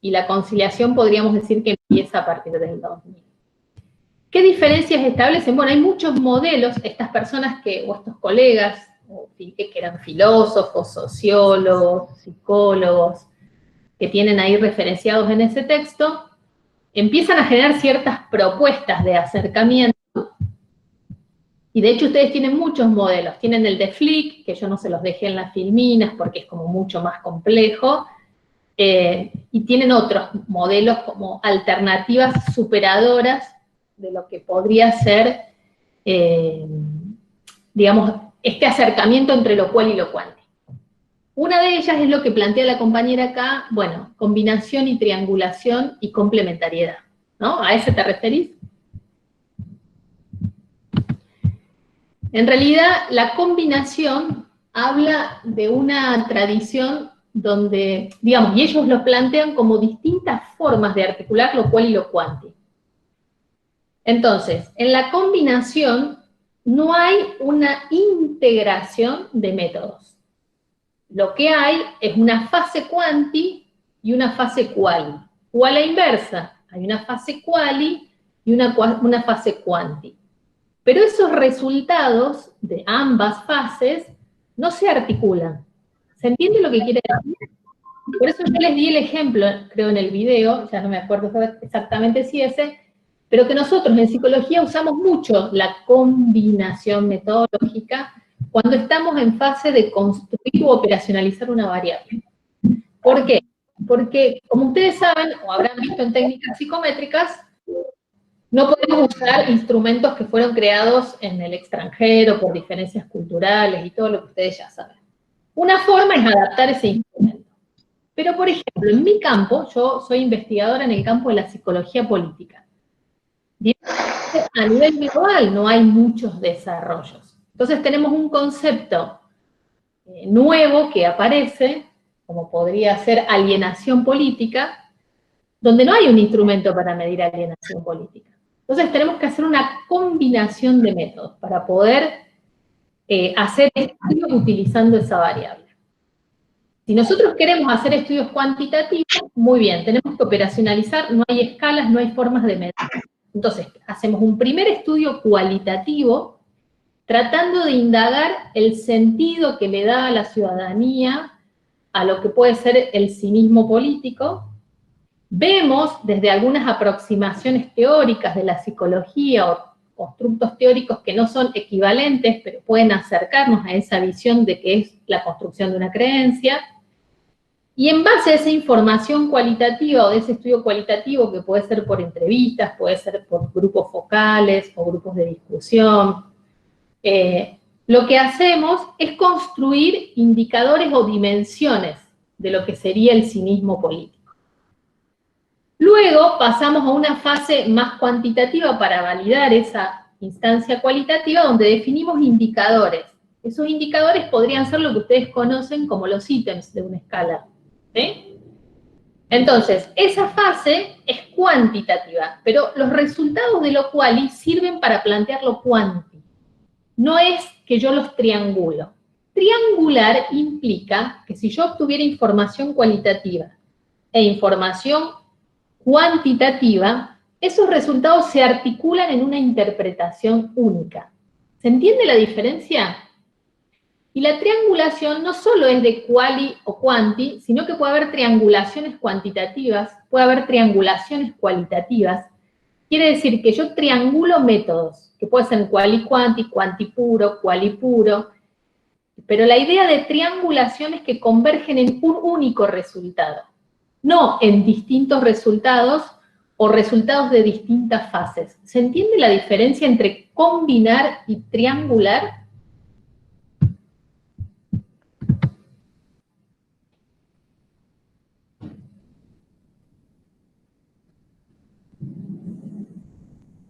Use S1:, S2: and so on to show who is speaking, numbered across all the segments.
S1: y la conciliación podríamos decir que empieza a partir del 2000. ¿Qué diferencias establecen? Bueno, hay muchos modelos, estas personas o estos colegas, que eran filósofos, sociólogos, psicólogos, que tienen ahí referenciados en ese texto, empiezan a generar ciertas propuestas de acercamiento. Y de hecho ustedes tienen muchos modelos. Tienen el de Flick, que yo no se los dejé en las filminas porque es como mucho más complejo. Y tienen otros modelos como alternativas superadoras de lo que podría ser, digamos, este acercamiento entre lo cual y lo cuántico. Una de ellas es lo que plantea la compañera acá, bueno, combinación y triangulación y complementariedad, ¿no? ¿A ese te referís? En realidad, la combinación habla de una tradición donde, digamos, y ellos lo plantean como distintas formas de articular lo cual y lo cuántico. Entonces, en la combinación no hay una integración de métodos. Lo que hay es una fase quanti y una fase quali. O a la inversa, hay una fase quali y una fase quanti. Pero esos resultados de ambas fases no se articulan. ¿Se entiende lo que quiere decir? Por eso yo les di el ejemplo, creo en el video, ya no me acuerdo exactamente si ese, pero que nosotros en psicología usamos mucho la combinación metodológica cuando estamos en fase de construir o operacionalizar una variable. ¿Por qué? Porque, como ustedes saben, o habrán visto en técnicas psicométricas, no podemos usar instrumentos que fueron creados en el extranjero por diferencias culturales y todo lo que ustedes ya saben. Una forma es adaptar ese instrumento. Pero, por ejemplo, en mi campo, yo soy investigadora en el campo de la psicología política. A nivel global no hay muchos desarrollos. Entonces tenemos un concepto nuevo que aparece, como podría ser alienación política, donde no hay un instrumento para medir alienación política. Entonces tenemos que hacer una combinación de métodos para poder hacer estudios utilizando esa variable. Si nosotros queremos hacer estudios cuantitativos, muy bien, tenemos que operacionalizar, no hay escalas, no hay formas de medir. Entonces, hacemos un primer estudio cualitativo, tratando de indagar el sentido que le da a la ciudadanía a lo que puede ser el cinismo político. Vemos desde algunas aproximaciones teóricas de la psicología o constructos teóricos que no son equivalentes, pero pueden acercarnos a esa visión de que es la construcción de una creencia. Y en base a esa información cualitativa o de ese estudio cualitativo, que puede ser por entrevistas, puede ser por grupos focales o grupos de discusión, lo que hacemos es construir indicadores o dimensiones de lo que sería el cinismo político. Luego pasamos a una fase más cuantitativa para validar esa instancia cualitativa donde definimos indicadores. Esos indicadores podrían ser lo que ustedes conocen como los ítems de una escala, ¿sí? Entonces, esa fase es cuantitativa, pero los resultados de lo quali sirven para plantear lo cuanti. No es que yo los triangulo. Triangular implica que si yo obtuviera información cualitativa e información cuantitativa, esos resultados se articulan en una interpretación única. ¿Se entiende la diferencia? Y la triangulación no solo es de quali o quanti, sino que puede haber triangulaciones cuantitativas, puede haber triangulaciones cualitativas. Quiere decir que yo triangulo métodos, que pueden ser quali quanti, quanti puro, quali puro, pero la idea de triangulación es que convergen en un único resultado, no en distintos resultados o resultados de distintas fases. ¿Se entiende la diferencia entre combinar y triangular?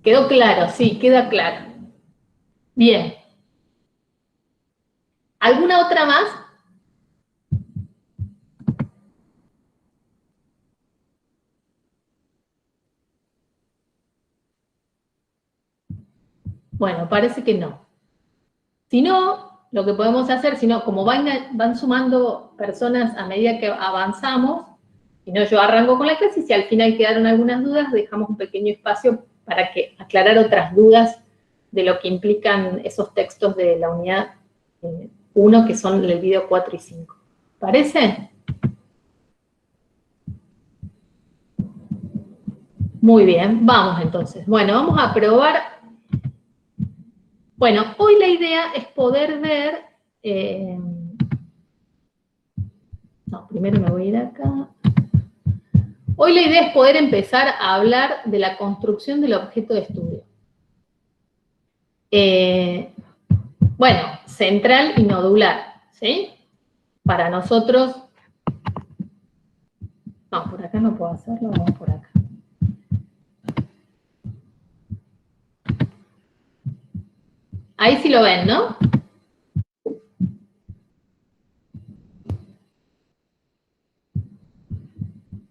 S1: ¿Quedó claro? Sí, queda claro. Bien. ¿Alguna otra más? Bueno, parece que no. Si no, lo que podemos hacer, si no, como van sumando personas a medida que avanzamos, Si no, yo arranco con la clase y si al final quedaron algunas dudas, dejamos un pequeño espacio para aclarar otras dudas de lo que implican esos textos de la unidad 1, que son el video 4 y 5. ¿Parece? Muy bien, vamos entonces. Bueno, vamos a probar. Bueno, hoy la idea es poder ver... no, primero me voy a ir acá. Hoy la idea es poder empezar a hablar de la construcción del objeto de estudio. Bueno, central y nodular, ¿sí? Para nosotros... No, por acá no puedo hacerlo, vamos por acá. Ahí sí lo ven, ¿no?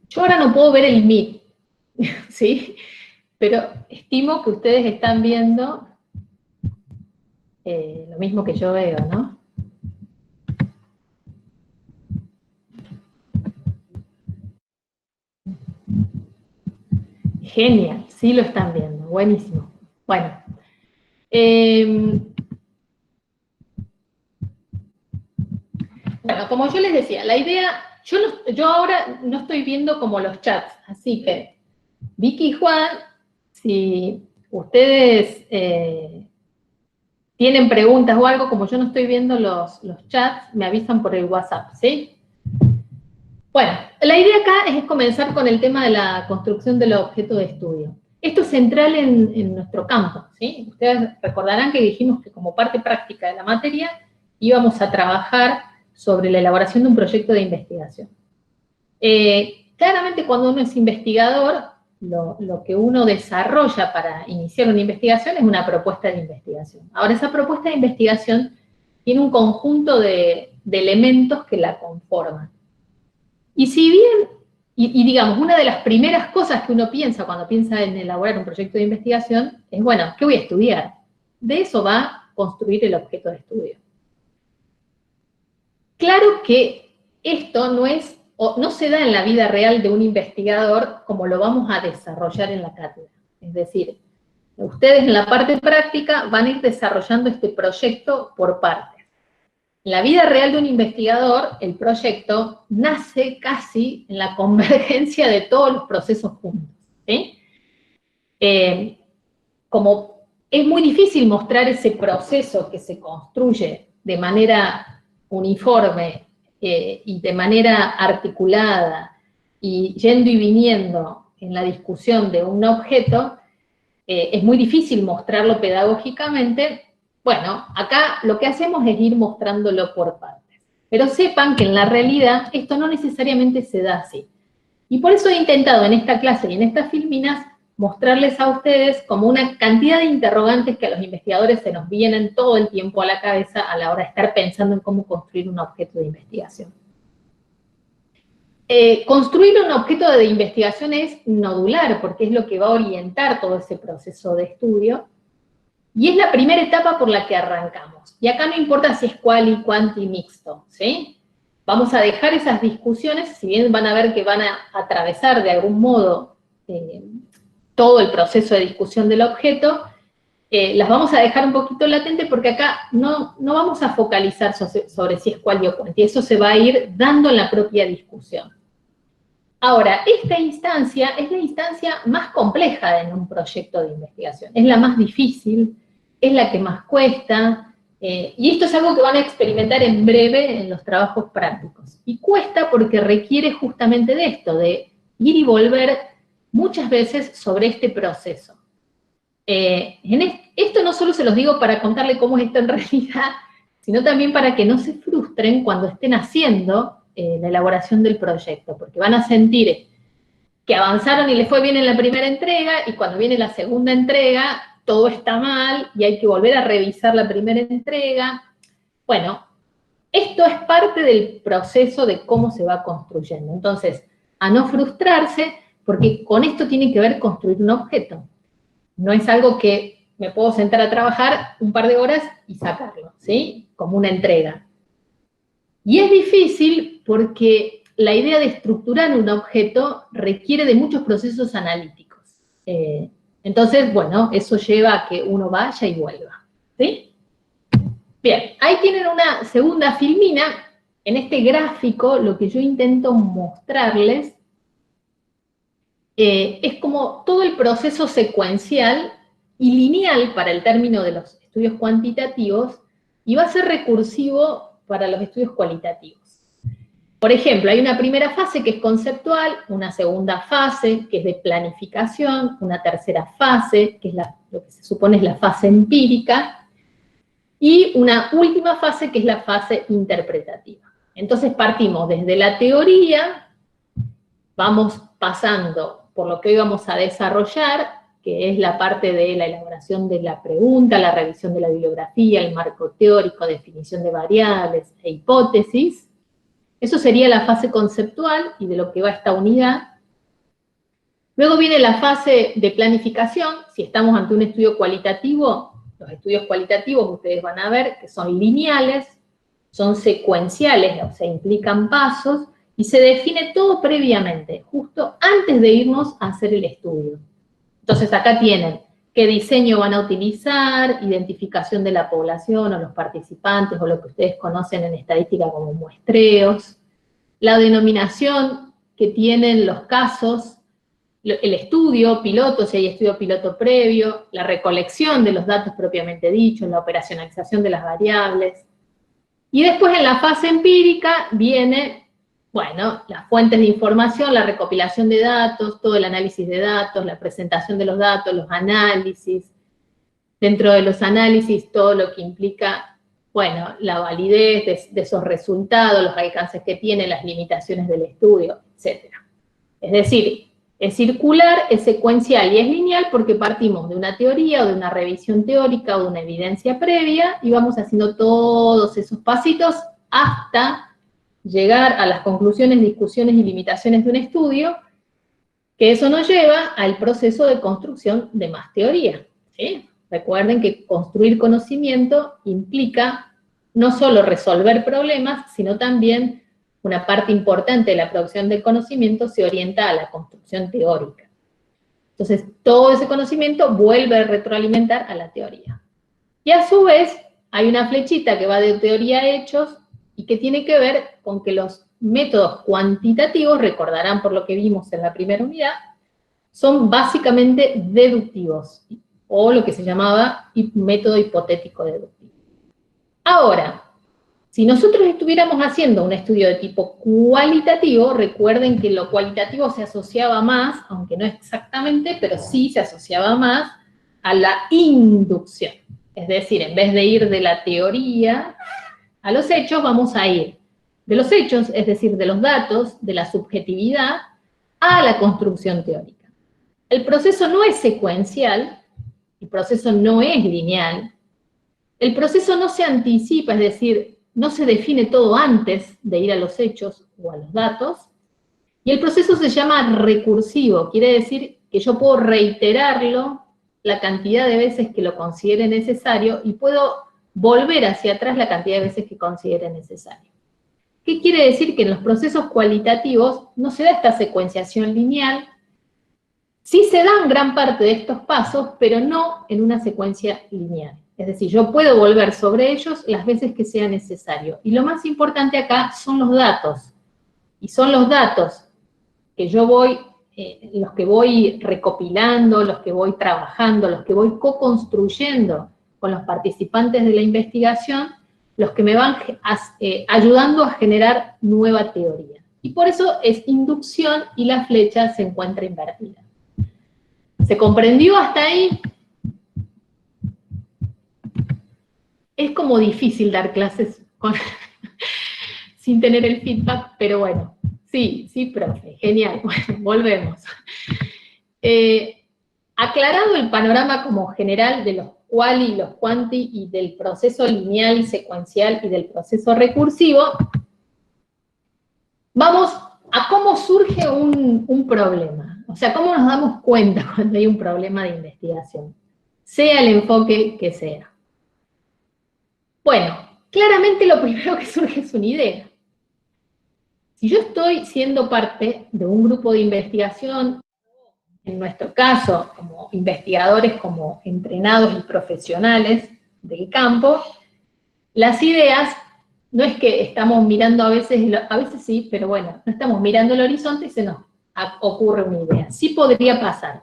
S1: Yo ahora no puedo ver el Meet, ¿sí? Pero estimo que ustedes están viendo lo mismo que yo veo, ¿no? Genial, sí lo están viendo, buenísimo. Bueno, bueno, como yo les decía, la idea, yo ahora no estoy viendo como los chats, así que Vicky y Juan, si ustedes tienen preguntas o algo, como yo no estoy viendo los chats, me avisan por el WhatsApp, ¿sí? Bueno, la idea acá es comenzar con el tema de la construcción del objeto de estudio. Esto es central en nuestro campo, ¿sí? Ustedes recordarán que dijimos que como parte práctica de la materia íbamos a trabajar sobre la elaboración de un proyecto de investigación. Claramente cuando uno es investigador, lo que uno desarrolla para iniciar una investigación es una propuesta de investigación. Ahora, esa propuesta de investigación tiene un conjunto de elementos que la conforman. Y si bien, y digamos, una de las primeras cosas que uno piensa cuando piensa en elaborar un proyecto de investigación es, bueno, ¿qué voy a estudiar? De eso va a construir el objeto de estudio. Claro que esto no se da en la vida real de un investigador como lo vamos a desarrollar en la cátedra. Es decir, ustedes en la parte práctica van a ir desarrollando este proyecto por partes. En la vida real de un investigador, el proyecto nace casi en la convergencia de todos los procesos juntos, ¿sí? Como es muy difícil mostrar ese proceso que se construye de manera uniforme y de manera articulada y yendo y viniendo en la discusión de un objeto, es muy difícil mostrarlo pedagógicamente. Bueno, acá lo que hacemos es ir mostrándolo por partes. Pero sepan que en la realidad esto no necesariamente se da así. Y por eso he intentado en esta clase y en estas filminas mostrarles a ustedes como una cantidad de interrogantes que a los investigadores se nos vienen todo el tiempo a la cabeza a la hora de estar pensando en cómo construir un objeto de investigación. Construir un objeto de investigación es nodular, porque es lo que va a orientar todo ese proceso de estudio, y es la primera etapa por la que arrancamos. Y acá no importa si es quali, quanti, mixto, ¿sí? Vamos a dejar esas discusiones, si bien van a ver que van a atravesar de algún modo todo el proceso de discusión del objeto, las vamos a dejar un poquito latente porque acá no vamos a focalizar sobre si es quali o quanti, eso se va a ir dando en la propia discusión. Ahora, esta instancia es la instancia más compleja en un proyecto de investigación, es la más difícil, es la que más cuesta, y esto es algo que van a experimentar en breve en los trabajos prácticos. Y cuesta porque requiere justamente de esto, de ir y volver muchas veces sobre este proceso. Esto no solo se los digo para contarle cómo es esto en realidad, sino también para que no se frustren cuando estén haciendo la elaboración del proyecto, porque van a sentir que avanzaron y les fue bien en la primera entrega, y cuando viene la segunda entrega, todo está mal, y hay que volver a revisar la primera entrega. Bueno, esto es parte del proceso de cómo se va construyendo. Entonces, a no frustrarse, porque con esto tiene que ver construir un objeto. No es algo que me puedo sentar a trabajar un par de horas y sacarlo, ¿sí? Como una entrega. Y es difícil porque la idea de estructurar un objeto requiere de muchos procesos analíticos. Entonces, bueno, eso lleva a que uno vaya y vuelva, ¿sí? Bien, ahí tienen una segunda filmina. En este gráfico lo que yo intento mostrarles es como todo el proceso secuencial y lineal para el término de los estudios cuantitativos y va a ser recursivo para los estudios cualitativos. Por ejemplo, hay una primera fase que es conceptual, una segunda fase que es de planificación, una tercera fase que es lo que se supone es la fase empírica y una última fase que es la fase interpretativa. Entonces partimos desde la teoría, vamos pasando por lo que hoy vamos a desarrollar, que es la parte de la elaboración de la pregunta, la revisión de la bibliografía, el marco teórico, definición de variables e hipótesis. Eso sería la fase conceptual y de lo que va esta unidad. Luego viene la fase de planificación. Si estamos ante un estudio cualitativo, los estudios cualitativos ustedes van a ver que son lineales, son secuenciales, o sea, implican pasos, y se define todo previamente, justo antes de irnos a hacer el estudio. Entonces acá tienen qué diseño van a utilizar, identificación de la población o los participantes, o lo que ustedes conocen en estadística como muestreos, la denominación que tienen los casos, el estudio piloto, si hay estudio piloto previo, la recolección de los datos propiamente dichos, la operacionalización de las variables. Y después en la fase empírica viene, bueno, las fuentes de información, la recopilación de datos, todo el análisis de datos, la presentación de los datos, los análisis. Dentro de los análisis, todo lo que implica, bueno, la validez de esos resultados, los alcances que tiene, las limitaciones del estudio, etc. Es decir, es circular, es secuencial y es lineal porque partimos de una teoría o de una revisión teórica o de una evidencia previa y vamos haciendo todos esos pasitos hasta llegar a las conclusiones, discusiones y limitaciones de un estudio, que eso nos lleva al proceso de construcción de más teoría, ¿sí? Recuerden que construir conocimiento implica no solo resolver problemas, sino también una parte importante de la producción del conocimiento se orienta a la construcción teórica. Entonces, todo ese conocimiento vuelve a retroalimentar a la teoría. Y a su vez, hay una flechita que va de teoría a hechos y que tiene que ver con que los métodos cuantitativos, recordarán por lo que vimos en la primera unidad, son básicamente deductivos, o lo que se llamaba método hipotético deductivo. Ahora, si nosotros estuviéramos haciendo un estudio de tipo cualitativo, recuerden que lo cualitativo se asociaba más, aunque no exactamente, pero sí se asociaba más a la inducción. Es decir, en vez de ir de la teoría a los hechos, vamos a ir de los hechos, es decir, de los datos, de la subjetividad, a la construcción teórica. El proceso no es secuencial, el proceso no es lineal, el proceso no se anticipa, es decir, no se define todo antes de ir a los hechos o a los datos, y el proceso se llama recursivo, quiere decir que yo puedo reiterarlo la cantidad de veces que lo considere necesario y puedo volver hacia atrás la cantidad de veces que considere necesario. ¿Qué quiere decir? Que en los procesos cualitativos no se da esta secuenciación lineal, sí se dan gran parte de estos pasos, pero no en una secuencia lineal. Es decir, yo puedo volver sobre ellos las veces que sea necesario. Y lo más importante acá son los datos. Y son los datos que yo voy, los que voy recopilando, los que voy trabajando, los que voy co-construyendo con los participantes de la investigación, los que me van ayudando a generar nueva teoría. Y por eso es inducción y la flecha se encuentra invertida. ¿Se comprendió hasta ahí? Es como difícil dar clases sin tener el feedback, pero bueno, sí, profe, genial, bueno, volvemos. Aclarado el panorama como general de los quali y los quanti y del proceso lineal y secuencial y del proceso recursivo, vamos a cómo surge un problema. O sea, cómo nos damos cuenta cuando hay un problema de investigación, sea el enfoque que sea. Bueno, claramente lo primero que surge es una idea. Si yo estoy siendo parte de un grupo de investigación, en nuestro caso, como investigadores, como entrenados y profesionales del campo, las ideas, no es que estamos mirando a veces sí, pero bueno, no estamos mirando el horizonte y se nos ocurre una idea. Sí podría pasar.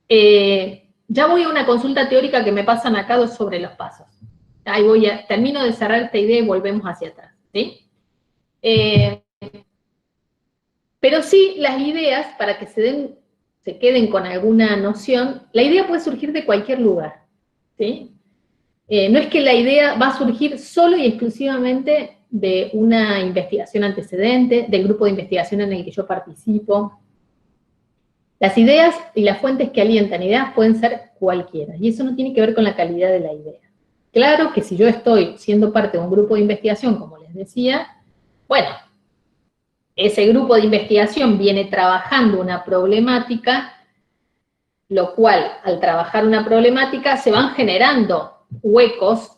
S1: Ya voy a una consulta teórica que me pasan acá sobre los pasos. Ahí termino de cerrar esta idea y volvemos hacia atrás, ¿sí? Pero sí, las ideas, para que se queden con alguna noción, la idea puede surgir de cualquier lugar, ¿sí? No es que la idea va a surgir solo y exclusivamente de una investigación antecedente, del grupo de investigación en el que yo participo. Las ideas y las fuentes que alientan ideas pueden ser cualquiera, y eso no tiene que ver con la calidad de la idea. Claro que si yo estoy siendo parte de un grupo de investigación, como les decía, bueno, ese grupo de investigación viene trabajando una problemática, lo cual, al trabajar una problemática, se van generando huecos,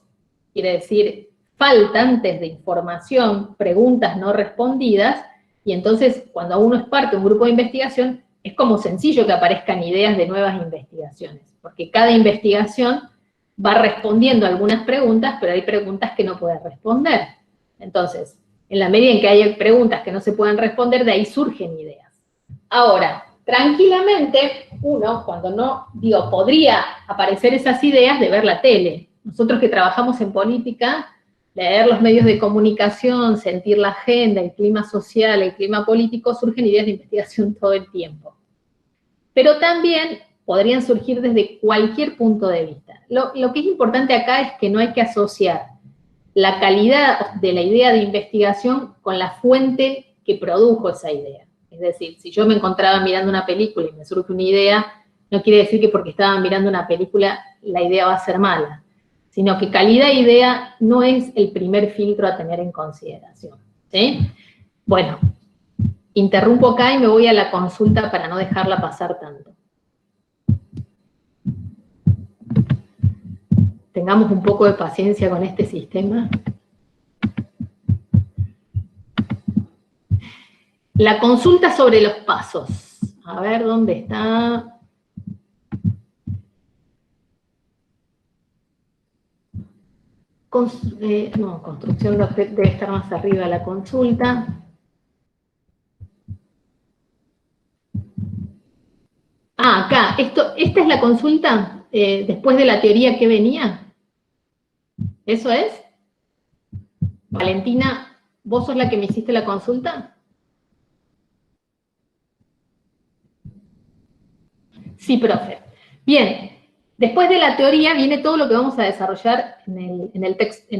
S1: quiere decir, faltantes de información, preguntas no respondidas, y entonces, cuando uno es parte de un grupo de investigación, es como sencillo que aparezcan ideas de nuevas investigaciones, porque cada investigación va respondiendo algunas preguntas, pero hay preguntas que no puede responder. Entonces, en la medida en que hay preguntas que no se pueden responder, de ahí surgen ideas. Ahora, tranquilamente, uno, cuando no, podría aparecer esas ideas de ver la tele. Nosotros que trabajamos en política, leer los medios de comunicación, sentir la agenda, el clima social, el clima político, surgen ideas de investigación todo el tiempo. Pero también podrían surgir desde cualquier punto de vista. Lo que es importante acá es que no hay que asociar la calidad de la idea de investigación con la fuente que produjo esa idea. Es decir, si yo me encontraba mirando una película y me surge una idea, no quiere decir que porque estaba mirando una película la idea va a ser mala, sino que calidad de idea no es el primer filtro a tener en consideración, ¿sí? Bueno, interrumpo acá y me voy a la consulta para no dejarla pasar tanto. Tengamos un poco de paciencia con este sistema. La consulta sobre los pasos. A ver, ¿dónde está? Construcción de objetos debe estar más arriba la consulta. Ah, acá. ¿Esta es la consulta después de la teoría que venía? ¿Eso es? Valentina, ¿vos sos la que me hiciste la consulta? Sí, profe. Bien, después de la teoría viene todo lo que vamos a desarrollar en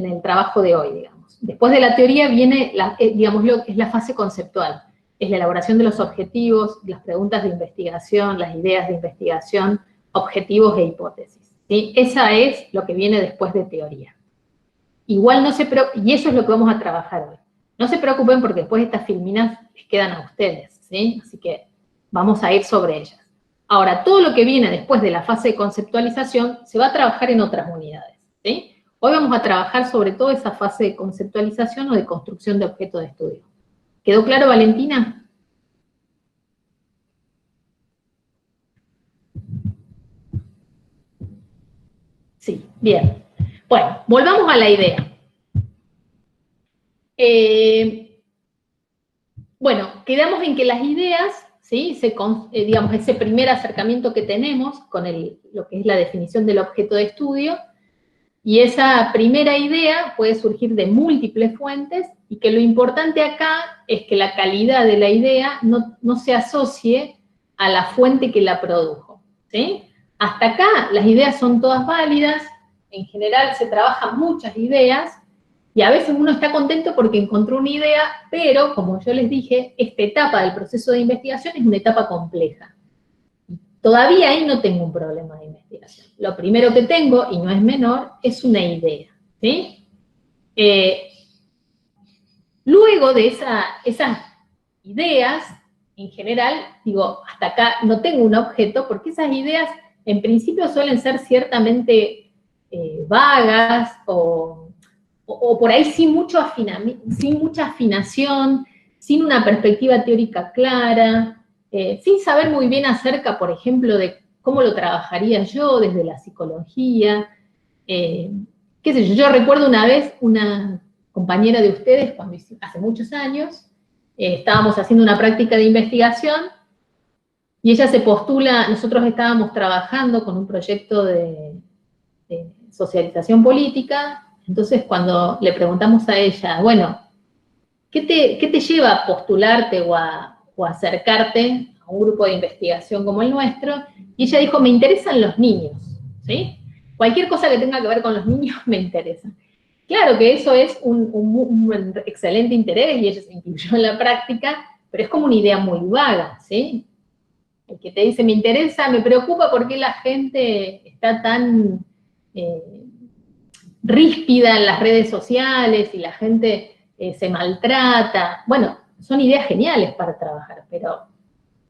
S1: el trabajo de hoy, digamos. Después de la teoría viene, digamos, lo que es la fase conceptual. Es la elaboración de los objetivos, las preguntas de investigación, las ideas de investigación, objetivos e hipótesis, ¿sí? Esa es lo que viene después de teoría. Igual no se preocupen, y eso es lo que vamos a trabajar hoy. No se preocupen porque después estas filminas les quedan a ustedes, ¿sí? Así que vamos a ir sobre ellas. Ahora, todo lo que viene después de la fase de conceptualización se va a trabajar en otras unidades, ¿sí? Hoy vamos a trabajar sobre todo esa fase de conceptualización o de construcción de objeto de estudio. ¿Quedó claro, Valentina? Sí, bien. Bueno, volvamos a la idea. Bueno, quedamos en que las ideas, ¿sí? Digamos, ese primer acercamiento que tenemos con lo que es la definición del objeto de estudio, y esa primera idea puede surgir de múltiples fuentes, y que lo importante acá es que la calidad de la idea no se asocie a la fuente que la produjo, ¿sí? Hasta acá las ideas son todas válidas, en general se trabajan muchas ideas, y a veces uno está contento porque encontró una idea, pero, como yo les dije, esta etapa del proceso de investigación es una etapa compleja. Todavía ahí no tengo un problema de investigación. Lo primero que tengo, y no es menor, es una idea, ¿sí? Luego de esas ideas, en general, digo, hasta acá no tengo un objeto, porque esas ideas, en principio, suelen ser ciertamente vagas, o por ahí sin mucha afinación, sin una perspectiva teórica clara, sin saber muy bien acerca, por ejemplo, de cómo lo trabajaría yo desde la psicología. Qué sé yo, yo recuerdo una vez una compañera de ustedes, hace muchos años, estábamos haciendo una práctica de investigación y ella se postula, nosotros estábamos trabajando con un proyecto de socialización política, entonces cuando le preguntamos a ella, bueno, ¿qué te lleva a postularte o a acercarte a un grupo de investigación como el nuestro? Y ella dijo, me interesan los niños, ¿sí? Cualquier cosa que tenga que ver con los niños me interesa. Claro que eso es un excelente interés y ella se incluyó en la práctica, pero es como una idea muy vaga, ¿sí? El que te dice, me interesa, me preocupa por qué la gente está tan ríspida en las redes sociales y la gente se maltrata. Bueno, son ideas geniales para trabajar, pero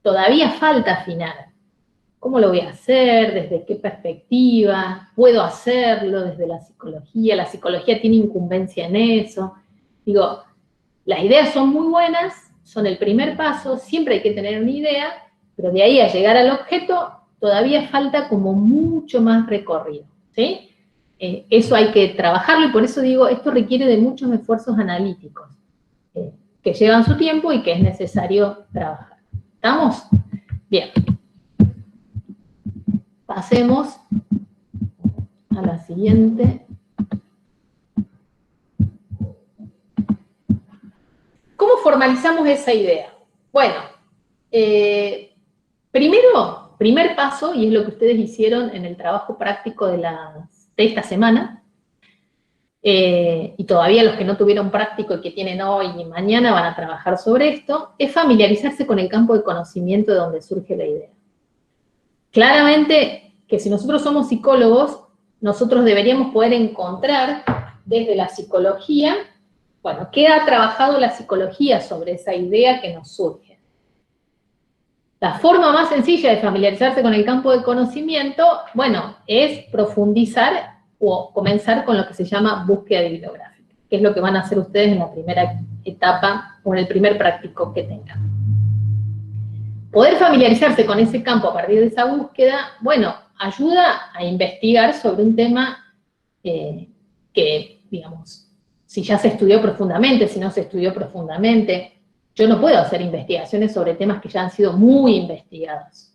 S1: todavía falta afinar. ¿Cómo lo voy a hacer? ¿Desde qué perspectiva? ¿Puedo hacerlo desde la psicología? ¿La psicología tiene incumbencia en eso? Digo, las ideas son muy buenas, son el primer paso, siempre hay que tener una idea, pero de ahí a llegar al objeto todavía falta como mucho más recorrido, ¿sí? Eso hay que trabajarlo y por eso digo, esto requiere de muchos esfuerzos analíticos que llevan su tiempo y que es necesario trabajar. ¿Estamos? Bien. Pasemos a la siguiente. ¿Cómo formalizamos esa idea? Bueno, primer paso, y es lo que ustedes hicieron en el trabajo práctico de esta semana, y todavía los que no tuvieron práctico y que tienen hoy y mañana van a trabajar sobre esto, es familiarizarse con el campo de conocimiento de donde surge la idea. Claramente que si nosotros somos psicólogos, nosotros deberíamos poder encontrar desde la psicología, bueno, ¿qué ha trabajado la psicología sobre esa idea que nos surge? La forma más sencilla de familiarizarse con el campo de conocimiento, bueno, es profundizar o comenzar con lo que se llama búsqueda bibliográfica, que es lo que van a hacer ustedes en la primera etapa o en el primer práctico que tengan. Poder familiarizarse con ese campo a partir de esa búsqueda, bueno, ayuda a investigar sobre un tema que, digamos, si ya se estudió profundamente, si no se estudió profundamente, yo no puedo hacer investigaciones sobre temas que ya han sido muy investigados.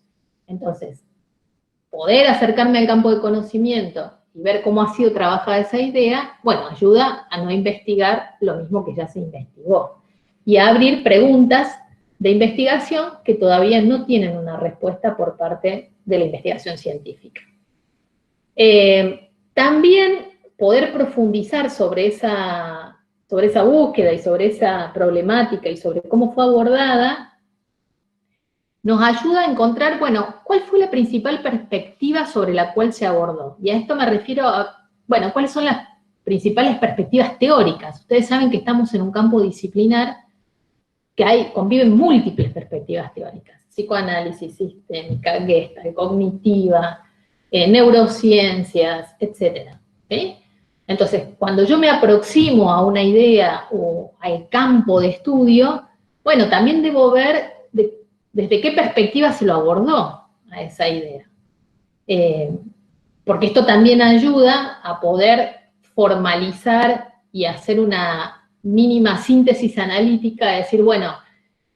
S1: Entonces, poder acercarme al campo de conocimiento y ver cómo ha sido trabajada esa idea, bueno, ayuda a no investigar lo mismo que ya se investigó. Y a abrir preguntas de investigación que todavía no tienen una respuesta por parte de la investigación científica. También poder profundizar sobre esa búsqueda y sobre esa problemática y sobre cómo fue abordada, nos ayuda a encontrar, bueno, ¿cuál fue la principal perspectiva sobre la cual se abordó? Y a esto me refiero a, bueno, ¿cuáles son las principales perspectivas teóricas? Ustedes saben que estamos en un campo disciplinar que conviven múltiples perspectivas teóricas, psicoanálisis, sistémica, gestalt, cognitiva, neurociencias, etc. ¿Sí? Entonces, cuando yo me aproximo a una idea o al campo de estudio, bueno, también debo ver desde qué perspectiva se lo abordó a esa idea. Porque esto también ayuda a poder formalizar y hacer una mínima síntesis analítica, de decir, bueno,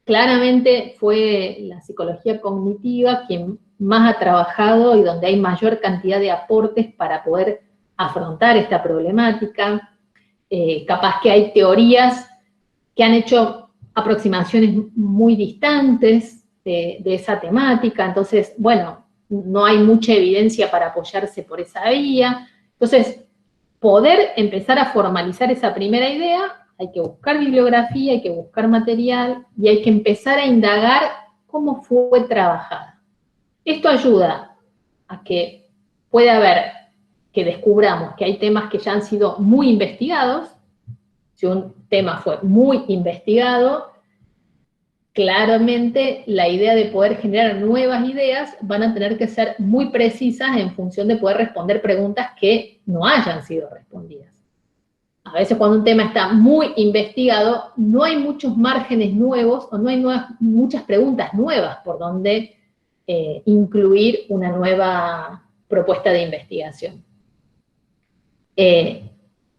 S1: claramente fue la psicología cognitiva quien más ha trabajado y donde hay mayor cantidad de aportes para poder afrontar esta problemática. Capaz que hay teorías que han hecho aproximaciones muy distantes de esa temática, entonces, bueno, no hay mucha evidencia para apoyarse por esa vía. Entonces, poder empezar a formalizar esa primera idea, hay que buscar bibliografía, hay que buscar material y hay que empezar a indagar cómo fue trabajada. Esto ayuda a que pueda haber, que descubramos que hay temas que ya han sido muy investigados. Si un tema fue muy investigado, claramente la idea de poder generar nuevas ideas van a tener que ser muy precisas en función de poder responder preguntas que no hayan sido respondidas. a veces cuando un tema está muy investigado, no hay muchos márgenes nuevos o no hay muchas preguntas nuevas por donde incluir una nueva propuesta de investigación.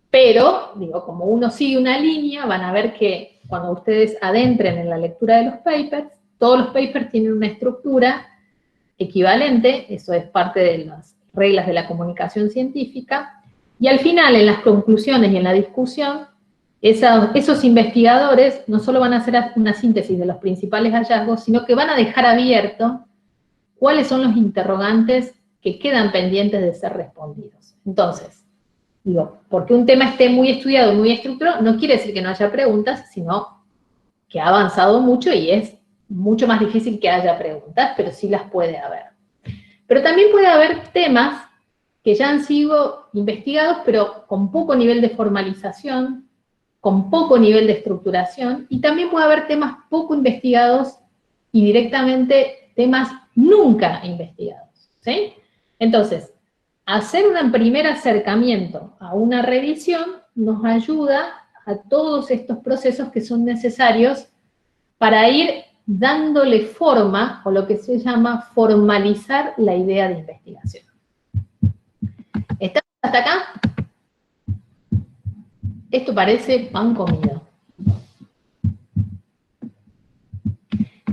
S1: Pero, digo, como uno sigue una línea, van a ver que cuando ustedes adentren en la lectura de los papers, todos los papers tienen una estructura equivalente, eso es parte de las reglas de la comunicación científica, y al final, en las conclusiones y en la discusión, esos investigadores no solo van a hacer una síntesis de los principales hallazgos, sino que van a dejar abierto cuáles son los interrogantes que quedan pendientes de ser respondidos. Entonces, digo, porque un tema esté muy estudiado, muy estructurado, no quiere decir que no haya preguntas, sino que ha avanzado mucho y es mucho más difícil que haya preguntas, pero sí las puede haber. Pero también puede haber temas que ya han sido investigados, pero con poco nivel de formalización, con poco nivel de estructuración, y también puede haber temas poco investigados y directamente temas nunca investigados, ¿sí? Entonces, hacer un primer acercamiento a una revisión nos ayuda a todos estos procesos que son necesarios para ir dándole forma, o lo que se llama formalizar la idea de investigación. ¿Estamos hasta acá? Esto parece pan comido.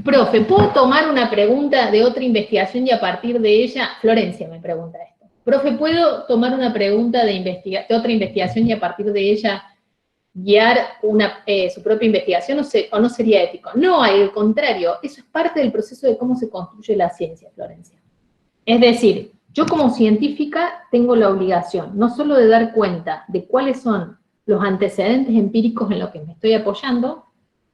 S1: Profe, ¿puedo tomar una pregunta de otra investigación y a partir de ella, Florencia me pregunta esto, profe, ¿puedo tomar una pregunta de otra investigación y a partir de ella guiar su propia investigación o no sería ético? No, al contrario, eso es parte del proceso de cómo se construye la ciencia, Florencia. Es decir, yo como científica tengo la obligación no solo de dar cuenta de cuáles son los antecedentes empíricos en los que me estoy apoyando,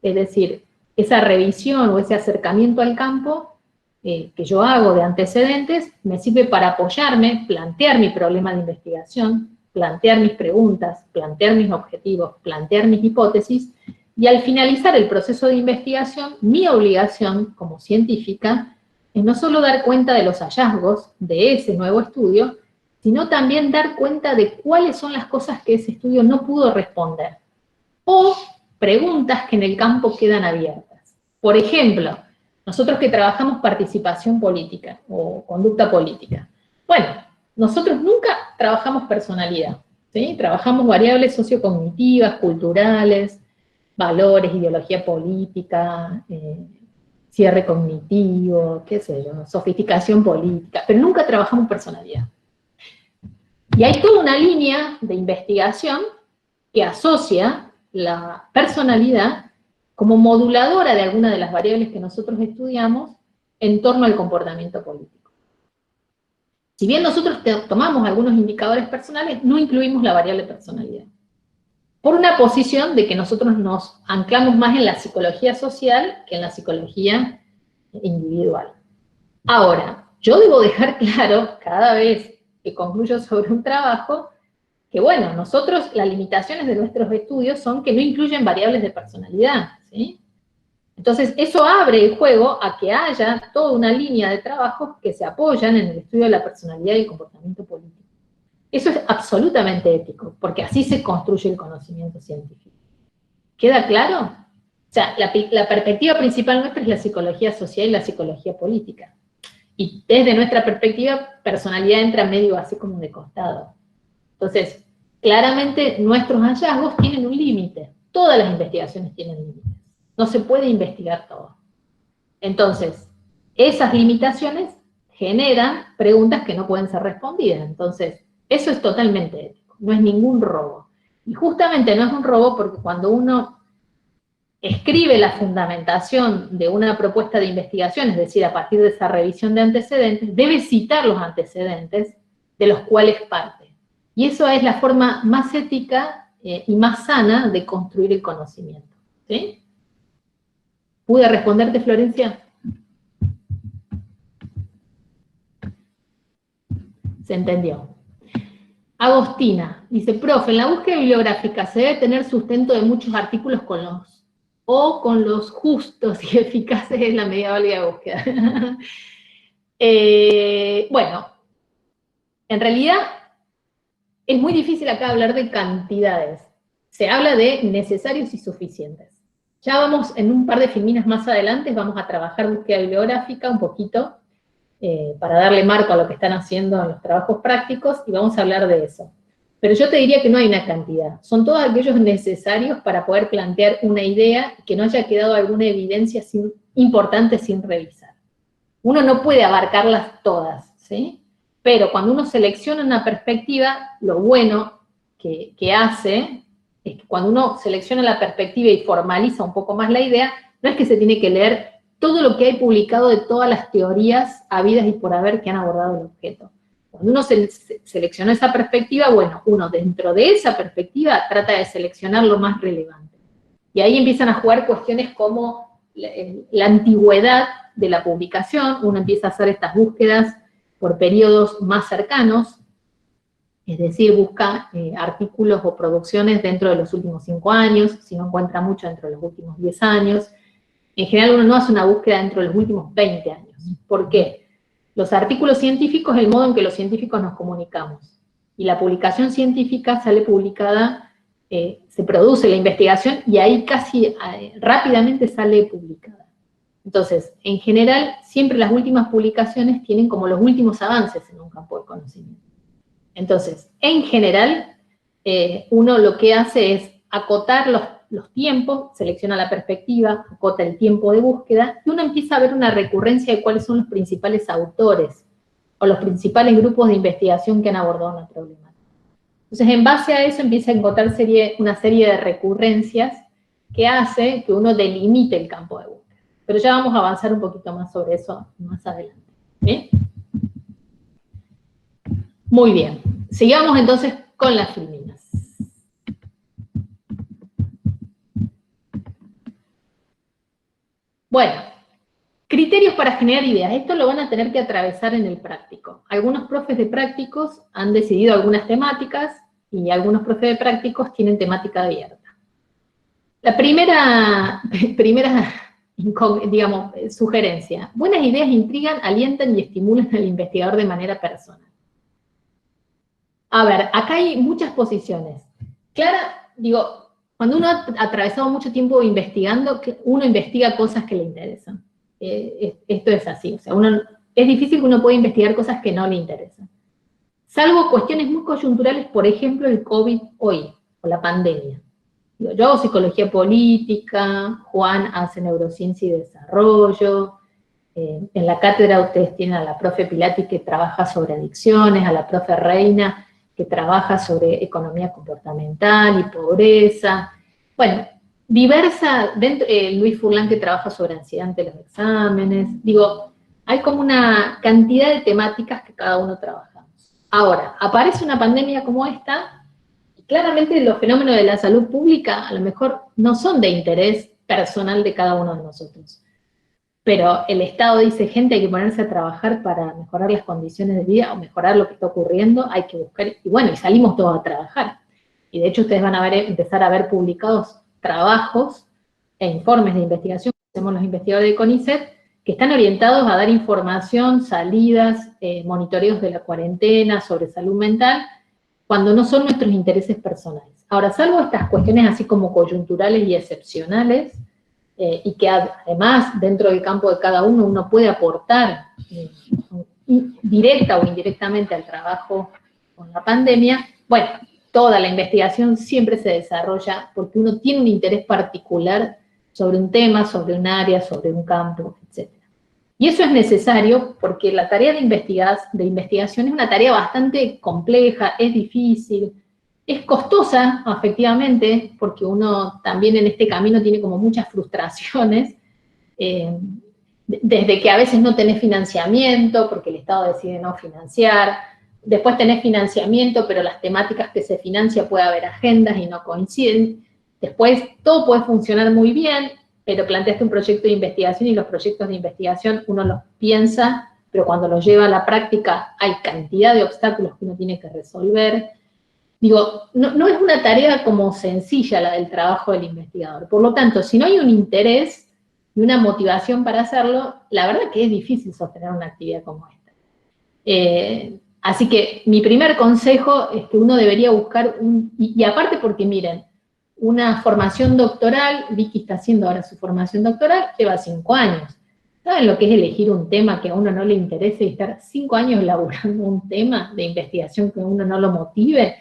S1: es decir, esa revisión o ese acercamiento al campo que yo hago de antecedentes me sirve para apoyarme, plantear mi problema de investigación, plantear mis preguntas, plantear mis objetivos, plantear mis hipótesis, y al finalizar el proceso de investigación, mi obligación como científica es no solo dar cuenta de los hallazgos de ese nuevo estudio, sino también dar cuenta de cuáles son las cosas que ese estudio no pudo responder, o preguntas que en el campo quedan abiertas. Por ejemplo, nosotros que trabajamos participación política o conducta política, bueno, nosotros nunca trabajamos personalidad, ¿sí? Trabajamos variables sociocognitivas, culturales, valores, ideología política, cierre cognitivo, qué sé yo, sofisticación política, pero nunca trabajamos personalidad. Y hay toda una línea de investigación que asocia la personalidad como moduladora de alguna de las variables que nosotros estudiamos en torno al comportamiento político. Si bien nosotros tomamos algunos indicadores personales, no incluimos la variable personalidad. Por una posición de que nosotros nos anclamos más en la psicología social que en la psicología individual. Ahora, yo debo dejar claro cada vez que concluyo sobre un trabajo que, bueno, nosotros, las limitaciones de nuestros estudios son que no incluyen variables de personalidad, ¿sí? Entonces, eso abre el juego a que haya toda una línea de trabajos que se apoyan en el estudio de la personalidad y el comportamiento político. Eso es absolutamente ético, porque así se construye el conocimiento científico. ¿Queda claro? O sea, la perspectiva principal nuestra es la psicología social y la psicología política. Y desde nuestra perspectiva, personalidad entra medio así como de costado. Entonces, claramente nuestros hallazgos tienen un límite. Todas las investigaciones tienen límites. No se puede investigar todo. Entonces, esas limitaciones generan preguntas que no pueden ser respondidas. Entonces, eso es totalmente ético. No es ningún robo. Y justamente no es un robo porque cuando uno escribe la fundamentación de una propuesta de investigación, es decir, a partir de esa revisión de antecedentes, debe citar los antecedentes de los cuales parte. Y eso es la forma más ética y más sana de construir el conocimiento. ¿Sí? ¿Pude responderte, Florencia? Se entendió. Agostina dice, profe, en la búsqueda bibliográfica se debe tener sustento de muchos artículos con los justos y eficaces en la medida válida de búsqueda. Bueno, en realidad es muy difícil acá hablar de cantidades, se habla de necesarios y suficientes. Ya vamos, en un par de filminas más adelante, vamos a trabajar búsqueda bibliográfica un poquito, para darle marco a lo que están haciendo en los trabajos prácticos, y vamos a hablar de eso. Pero yo te diría que no hay una cantidad, son todos aquellos necesarios para poder plantear una idea que no haya quedado alguna evidencia importante sin revisar. Uno no puede abarcarlas todas, ¿sí? Pero cuando uno selecciona una perspectiva, lo bueno que hace es que cuando uno selecciona la perspectiva y formaliza un poco más la idea, no es que se tiene que leer todo lo que hay publicado de todas las teorías habidas y por haber que han abordado el objeto. Cuando uno selecciona esa perspectiva, bueno, uno dentro de esa perspectiva trata de seleccionar lo más relevante. Y ahí empiezan a jugar cuestiones como la antigüedad de la publicación, uno empieza a hacer estas búsquedas por periodos más cercanos, es decir, busca artículos o producciones dentro de los últimos 5 años, si no encuentra mucho dentro de los últimos 10 años. En general uno no hace una búsqueda dentro de los últimos 20 años. ¿Por qué? Los artículos científicos es el modo en que los científicos nos comunicamos. Y la publicación científica sale publicada, se produce la investigación y ahí casi rápidamente sale publicada. Entonces, en general, siempre las últimas publicaciones tienen como los últimos avances en un campo de conocimiento. Entonces, en general, uno lo que hace es acotar los tiempos, selecciona la perspectiva, acota el tiempo de búsqueda, y uno empieza a ver una recurrencia de cuáles son los principales autores, o los principales grupos de investigación que han abordado una problemática. Entonces, en base a eso, empieza a encontrar una serie de recurrencias que hace que uno delimite el campo de búsqueda. Pero ya vamos a avanzar un poquito más sobre eso más adelante. ¿Bien? Muy bien. Sigamos entonces con las filminas. Bueno, criterios para generar ideas. Esto lo van a tener que atravesar en el práctico. Algunos profes de prácticos han decidido algunas temáticas y algunos profes de prácticos tienen temática abierta. La primera digamos, sugerencia. Buenas ideas intrigan, alientan y estimulan al investigador de manera personal. A ver, acá hay muchas posiciones. Clara, digo, cuando uno ha atravesado mucho tiempo investigando, uno investiga cosas que le interesan. Esto es así, o sea, es difícil que uno pueda investigar cosas que no le interesan. Salvo cuestiones muy coyunturales, por ejemplo, el COVID hoy, o la pandemia. Yo hago psicología política, Juan hace neurociencia y desarrollo, en la cátedra ustedes tienen a la profe Pilati que trabaja sobre adicciones, a la profe Reina que trabaja sobre economía comportamental y pobreza. Bueno, diversa, Luis Furlan que trabaja sobre ansiedad ante los exámenes. Digo, hay como una cantidad de temáticas que cada uno trabajamos. Ahora, aparece una pandemia como esta, y claramente los fenómenos de la salud pública a lo mejor no son de interés personal de cada uno de nosotros. Pero el Estado dice, gente, hay que ponerse a trabajar para mejorar las condiciones de vida o mejorar lo que está ocurriendo, hay que buscar, y bueno, y salimos todos a trabajar. Y de hecho ustedes van a empezar a ver publicados trabajos e informes de investigación que hacemos los investigadores de CONICET, que están orientados a dar información, salidas, monitoreos de la cuarentena, sobre salud mental, cuando no son nuestros intereses personales. Ahora, salvo estas cuestiones así como coyunturales y excepcionales, y que además dentro del campo de cada uno puede aportar directa o indirectamente al trabajo con la pandemia, bueno, toda la investigación siempre se desarrolla porque uno tiene un interés particular sobre un tema, sobre un área, sobre un campo, etc. Y eso es necesario porque la tarea de investigación es una tarea bastante compleja, es difícil, es costosa, efectivamente, porque uno también en este camino tiene como muchas frustraciones, desde que a veces no tenés financiamiento, porque el Estado decide no financiar, después tenés financiamiento, pero las temáticas que se financia puede haber agendas y no coinciden, después todo puede funcionar muy bien, pero planteaste un proyecto de investigación y los proyectos de investigación uno los piensa, pero cuando los lleva a la práctica hay cantidad de obstáculos que uno tiene que resolver. Digo, no es una tarea como sencilla la del trabajo del investigador. Por lo tanto, si no hay un interés y una motivación para hacerlo, la verdad que es difícil sostener una actividad como esta. Así que mi primer consejo es que uno debería buscar y aparte porque miren, una formación doctoral, Vicky está haciendo ahora su formación doctoral, lleva 5 años. ¿Saben lo que es elegir un tema que a uno no le interese y estar 5 años laburando un tema de investigación que a uno no lo motive?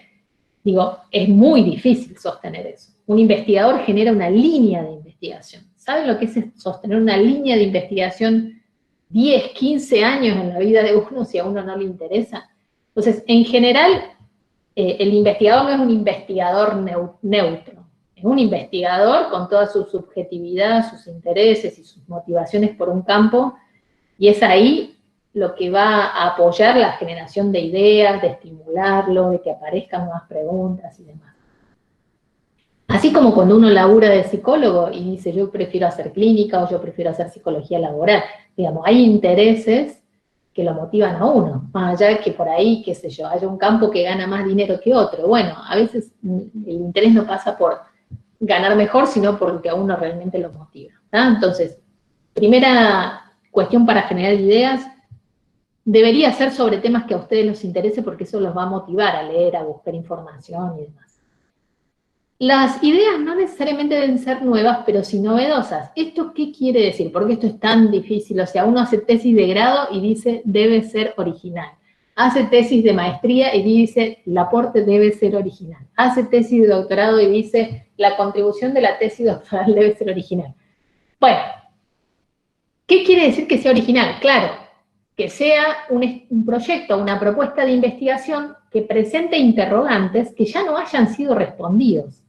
S1: Digo, es muy difícil sostener eso. Un investigador genera una línea de investigación. ¿Saben lo que es sostener una línea de investigación 10, 15 años en la vida de uno si a uno no le interesa? Entonces, en general, el investigador no es un investigador neutro, es un investigador con toda su subjetividad, sus intereses y sus motivaciones por un campo, y es ahí lo que va a apoyar la generación de ideas, de estimularlo, de que aparezcan nuevas preguntas y demás. Así como cuando uno labura de psicólogo y dice yo prefiero hacer clínica o yo prefiero hacer psicología laboral, digamos, hay intereses que lo motivan a uno, más allá de que por ahí, qué sé yo, haya un campo que gana más dinero que otro. Bueno, a veces el interés no pasa por ganar mejor, sino por lo que a uno realmente lo motiva, ¿tá? Entonces, primera cuestión para generar ideas, debería ser sobre temas que a ustedes les interese porque eso los va a motivar a leer, a buscar información y demás. Las ideas no necesariamente deben ser nuevas, pero sí novedosas. ¿Esto qué quiere decir? ¿Por qué esto es tan difícil? O sea, uno hace tesis de grado y dice, debe ser original. Hace tesis de maestría y dice, el aporte debe ser original. Hace tesis de doctorado y dice, la contribución de la tesis doctoral debe ser original. Bueno, ¿qué quiere decir que sea original? Claro, que sea un proyecto, una propuesta de investigación que presente interrogantes que ya no hayan sido respondidos.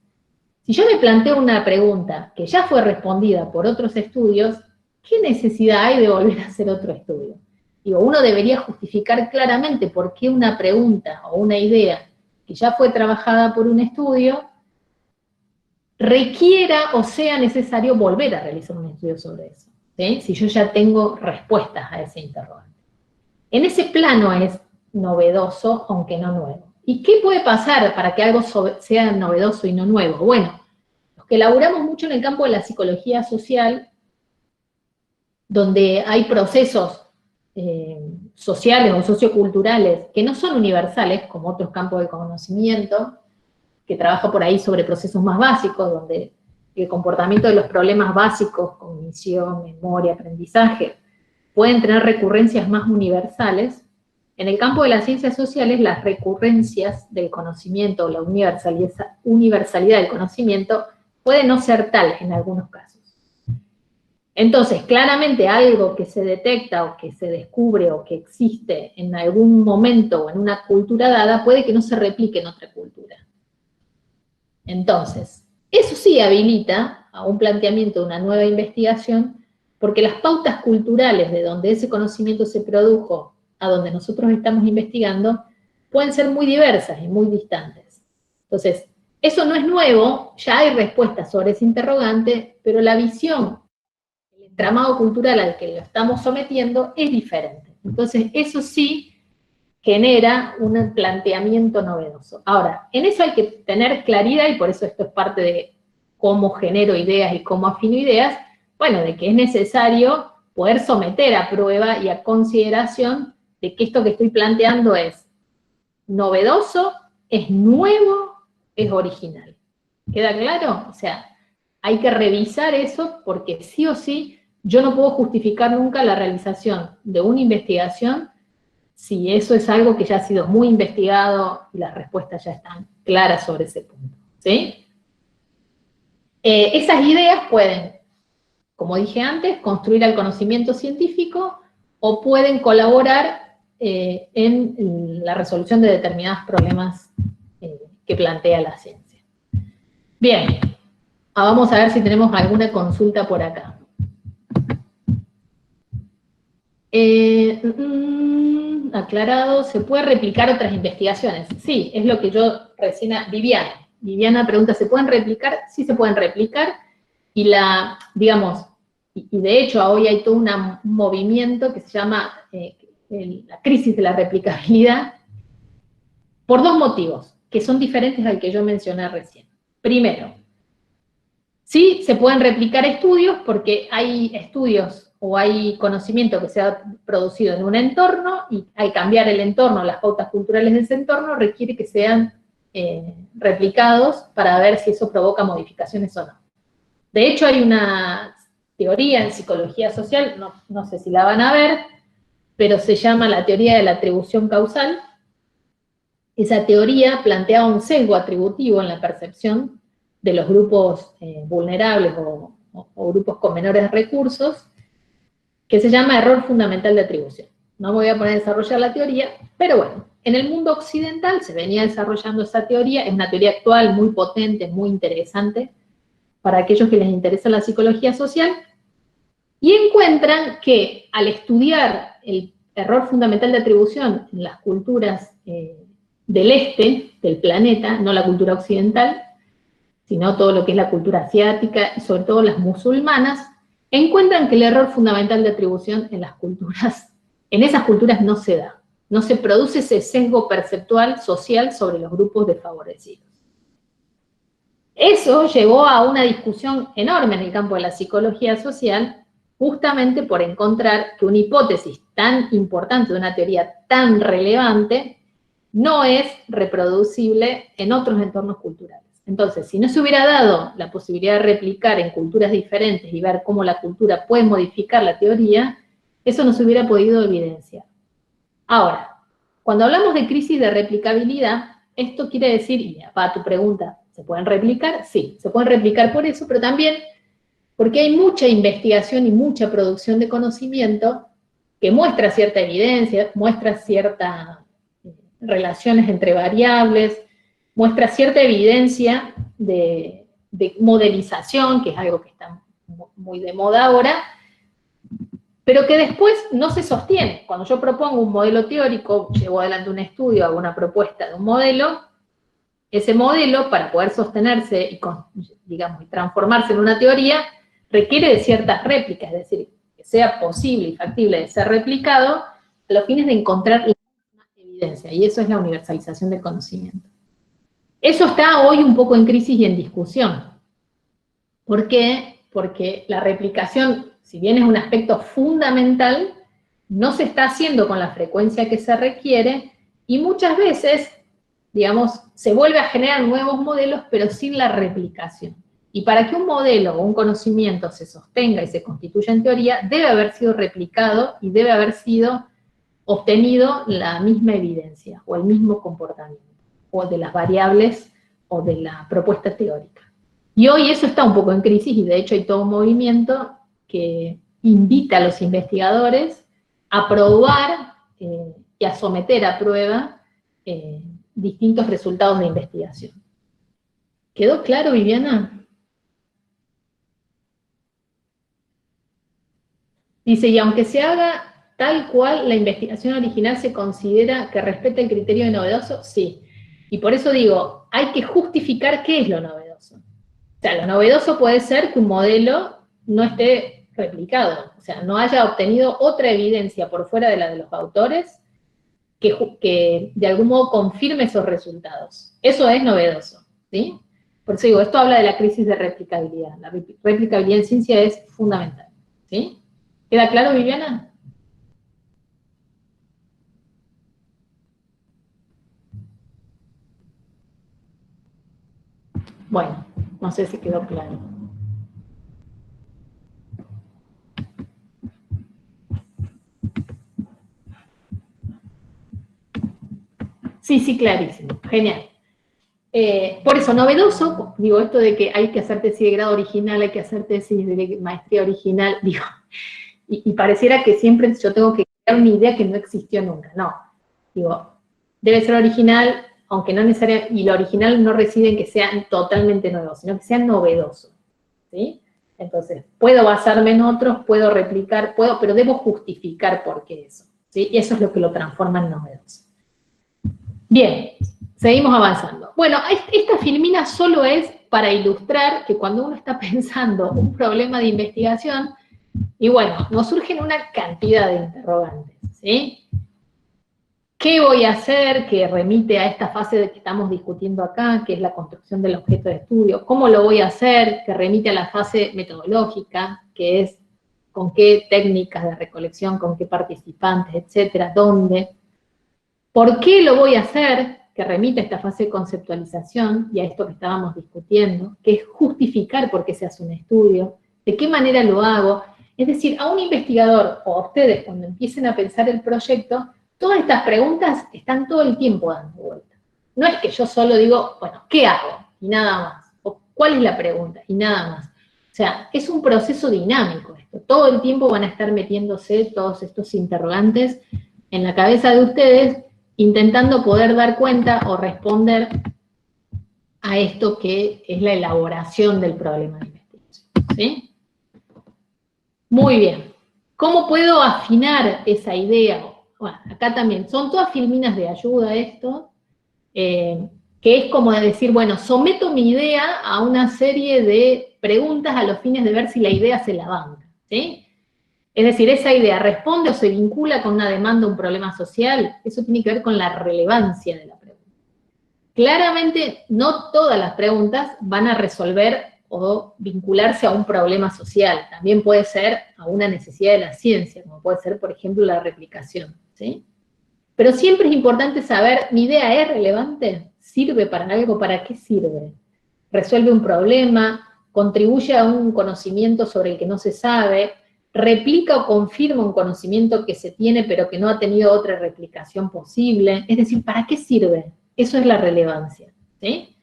S1: Si yo me planteo una pregunta que ya fue respondida por otros estudios, ¿qué necesidad hay de volver a hacer otro estudio? Digo, uno debería justificar claramente por qué una pregunta o una idea que ya fue trabajada por un estudio requiera o sea necesario volver a realizar un estudio sobre eso, ¿sí? Si yo ya tengo respuestas a ese interrogante. En ese plano es novedoso, aunque no nuevo. ¿Y qué puede pasar para que algo sea novedoso y no nuevo? Bueno, los que laburamos mucho en el campo de la psicología social, donde hay procesos sociales o socioculturales que no son universales, como otros campos del conocimiento, que trabaja por ahí sobre procesos más básicos, donde el comportamiento de los problemas básicos, cognición, memoria, aprendizaje, pueden tener recurrencias más universales. En el campo de las ciencias sociales, las recurrencias del conocimiento o la universalidad del conocimiento puede no ser tal en algunos casos. Entonces, claramente algo que se detecta o que se descubre o que existe en algún momento o en una cultura dada puede que no se replique en otra cultura. Entonces, eso sí habilita a un planteamiento de una nueva investigación, porque las pautas culturales de donde ese conocimiento se produjo a donde nosotros estamos investigando pueden ser muy diversas y muy distantes. Entonces, eso no es nuevo, ya hay respuestas sobre ese interrogante, pero la visión, el entramado cultural al que lo estamos sometiendo es diferente. Entonces, eso sí genera un planteamiento novedoso. Ahora, en eso hay que tener claridad, y por eso esto es parte de cómo genero ideas y cómo afino ideas, bueno, de que es necesario poder someter a prueba y a consideración de que esto que estoy planteando es novedoso, es nuevo, es original. ¿Queda claro? O sea, hay que revisar eso porque sí o sí yo no puedo justificar nunca la realización de una investigación si eso es algo que ya ha sido muy investigado y las respuestas ya están claras sobre ese punto, ¿sí? Esas ideas pueden, como dije antes, construir el conocimiento científico o pueden colaborar en la resolución de determinados problemas que plantea la ciencia. Bien, vamos a ver si tenemos alguna consulta por acá. Aclarado, ¿se puede replicar otras investigaciones? Sí, es lo que yo recién... Viviana pregunta, ¿se pueden replicar? Sí se pueden replicar, y digamos, y de hecho hoy hay todo un movimiento que se llama la crisis de la replicabilidad, por dos motivos, que son diferentes al que yo mencioné recién. Primero, sí se pueden replicar estudios porque hay estudios o hay conocimiento que se ha producido en un entorno y al cambiar el entorno, las pautas culturales de ese entorno, requiere que sean replicados para ver si eso provoca modificaciones o no. De hecho, hay una teoría en psicología social, no sé si la van a ver, pero se llama la teoría de la atribución causal. Esa teoría planteaba un sesgo atributivo en la percepción de los grupos vulnerables o grupos con menores recursos, que se llama error fundamental de atribución. No me voy a poner a desarrollar la teoría, pero bueno, en el mundo occidental se venía desarrollando esa teoría, es una teoría actual muy potente, muy interesante, para aquellos que les interesa la psicología social, y encuentran que al estudiar el error fundamental de atribución en las culturas del este del planeta, no la cultura occidental, sino todo lo que es la cultura asiática y sobre todo las musulmanas, encuentran que el error fundamental de atribución en esas culturas no se da. No se produce ese sesgo perceptual social sobre los grupos desfavorecidos. Eso llevó a una discusión enorme en el campo de la psicología social, justamente por encontrar que una hipótesis tan importante, de una teoría tan relevante, no es reproducible en otros entornos culturales. Entonces, si no se hubiera dado la posibilidad de replicar en culturas diferentes y ver cómo la cultura puede modificar la teoría, eso no se hubiera podido evidenciar. Ahora, cuando hablamos de crisis de replicabilidad, esto quiere decir, y va a tu pregunta, ¿se pueden replicar? Sí, se pueden replicar por eso, pero también porque hay mucha investigación y mucha producción de conocimiento que muestra cierta evidencia, muestra ciertas relaciones entre variables, muestra cierta evidencia de modelización, que es algo que está muy de moda ahora, pero que después no se sostiene. Cuando yo propongo un modelo teórico, llevo adelante un estudio, hago una propuesta de un modelo, ese modelo, para poder sostenerse y, digamos, y transformarse en una teoría, requiere de ciertas réplicas, es decir, que sea posible y factible de ser replicado a los fines de encontrar la evidencia, y eso es la universalización del conocimiento. Eso está hoy un poco en crisis y en discusión. ¿Por qué? Porque la replicación, si bien es un aspecto fundamental, no se está haciendo con la frecuencia que se requiere, y muchas veces, digamos, se vuelve a generar nuevos modelos, pero sin la replicación. Y para que un modelo o un conocimiento se sostenga y se constituya en teoría, debe haber sido replicado y debe haber sido obtenido la misma evidencia o el mismo comportamiento, o de las variables o de la propuesta teórica. Y hoy eso está un poco en crisis, y de hecho hay todo un movimiento que invita a los investigadores a probar y a someter a prueba distintos resultados de investigación. ¿Quedó claro, Viviana? Dice, y aunque se haga tal cual, la investigación original se considera que respeta el criterio de novedoso, sí. Y por eso digo, hay que justificar qué es lo novedoso. O sea, lo novedoso puede ser que un modelo no esté replicado, o sea, no haya obtenido otra evidencia por fuera de la de los autores que de algún modo confirme esos resultados. Eso es novedoso, ¿sí? Por eso digo, esto habla de la crisis de replicabilidad. La replicabilidad en ciencia es fundamental, ¿sí? ¿Queda claro, Viviana? Bueno, no sé si quedó claro. Sí, clarísimo. Genial. Por eso, novedoso, digo, esto de que hay que hacer tesis de grado original, hay que hacer tesis de maestría original, digo, y pareciera que siempre yo tengo que crear una idea que no existió nunca. No. Digo, debe ser original, aunque no necesariamente, y lo original no reside en que sea totalmente nuevo, sino que sea novedoso, ¿sí? Entonces, puedo basarme en otros, puedo replicar, pero debo justificar por qué eso, ¿sí? Y eso es lo que lo transforma en novedoso. Bien, seguimos avanzando. Bueno, esta filmina solo es para ilustrar que cuando uno está pensando un problema de investigación, y bueno, nos surgen una cantidad de interrogantes, ¿sí? ¿Qué voy a hacer? Que remite a esta fase de que estamos discutiendo acá, que es la construcción del objeto de estudio. ¿Cómo lo voy a hacer? Que remite a la fase metodológica, que es con qué técnicas de recolección, con qué participantes, etcétera, dónde. ¿Por qué lo voy a hacer? que remite a esta fase de conceptualización y a esto que estábamos discutiendo, que es justificar por qué se hace un estudio, de qué manera lo hago. Es decir, a un investigador, o a ustedes, cuando empiecen a pensar el proyecto, todas estas preguntas están todo el tiempo dando vuelta. No es que yo solo digo, bueno, ¿qué hago? Y nada más. O ¿cuál es la pregunta? Y nada más. O sea, es un proceso dinámico esto. Todo el tiempo van a estar metiéndose todos estos interrogantes en la cabeza de ustedes, intentando poder dar cuenta o responder a esto que es la elaboración del problema de investigación. ¿Sí? Muy bien. ¿Cómo puedo afinar esa idea? Bueno, acá también, son todas filminas de ayuda esto, que es como decir, bueno, someto mi idea a una serie de preguntas a los fines de ver si la idea se la banca, ¿sí? Es decir, esa idea responde o se vincula con una demanda o un problema social, eso tiene que ver con la relevancia de la pregunta. Claramente, no todas las preguntas van a resolver o vincularse a un problema social, también puede ser a una necesidad de la ciencia, como puede ser, por ejemplo, la replicación, ¿sí? Pero siempre es importante saber, ¿mi idea es relevante? ¿Sirve para algo? ¿Para qué sirve? ¿Resuelve un problema? ¿Contribuye a un conocimiento sobre el que no se sabe? ¿Replica o confirma un conocimiento que se tiene pero que no ha tenido otra replicación posible? Es decir, ¿para qué sirve? Eso es la relevancia, ¿sí?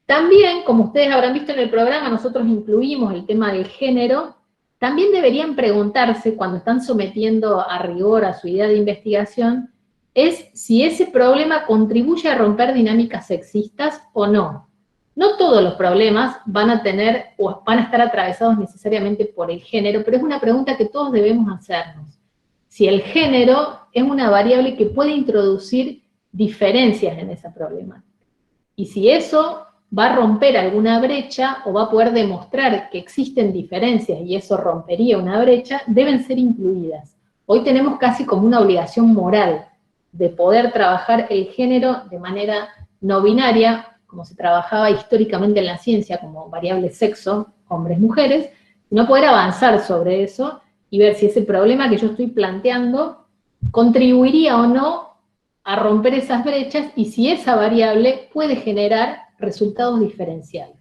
S1: También, como ustedes habrán visto en el programa, nosotros incluimos el tema del género. También deberían preguntarse, cuando están sometiendo a rigor a su idea de investigación, es si ese problema contribuye a romper dinámicas sexistas o no. No todos los problemas van a tener o van a estar atravesados necesariamente por el género, pero es una pregunta que todos debemos hacernos. Si el género es una variable que puede introducir diferencias en esa problemática. Y si eso va a romper alguna brecha o va a poder demostrar que existen diferencias y eso rompería una brecha, deben ser incluidas. Hoy tenemos casi como una obligación moral de poder trabajar el género de manera no binaria, como se trabajaba históricamente en la ciencia, como variable sexo, hombres-mujeres, sino poder avanzar sobre eso y ver si ese problema que yo estoy planteando contribuiría o no a romper esas brechas y si esa variable puede generar resultados diferenciales.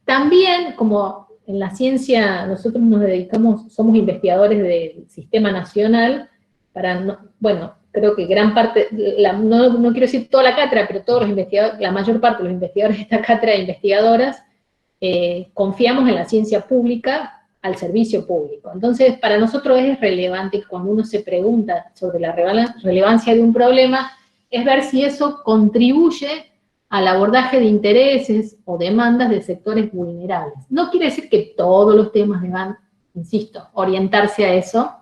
S1: También, como en la ciencia nosotros nos dedicamos, somos investigadores del Sistema Nacional, bueno, creo que gran parte, no quiero decir toda la cátedra, pero todos los investigadores, la mayor parte de los investigadores de esta cátedra de investigadoras, confiamos en la ciencia pública al servicio público. Entonces, para nosotros es relevante que cuando uno se pregunta sobre la relevancia de un problema, es ver si eso contribuye al abordaje de intereses o demandas de sectores vulnerables. No quiere decir que todos los temas deban, insisto, orientarse a eso,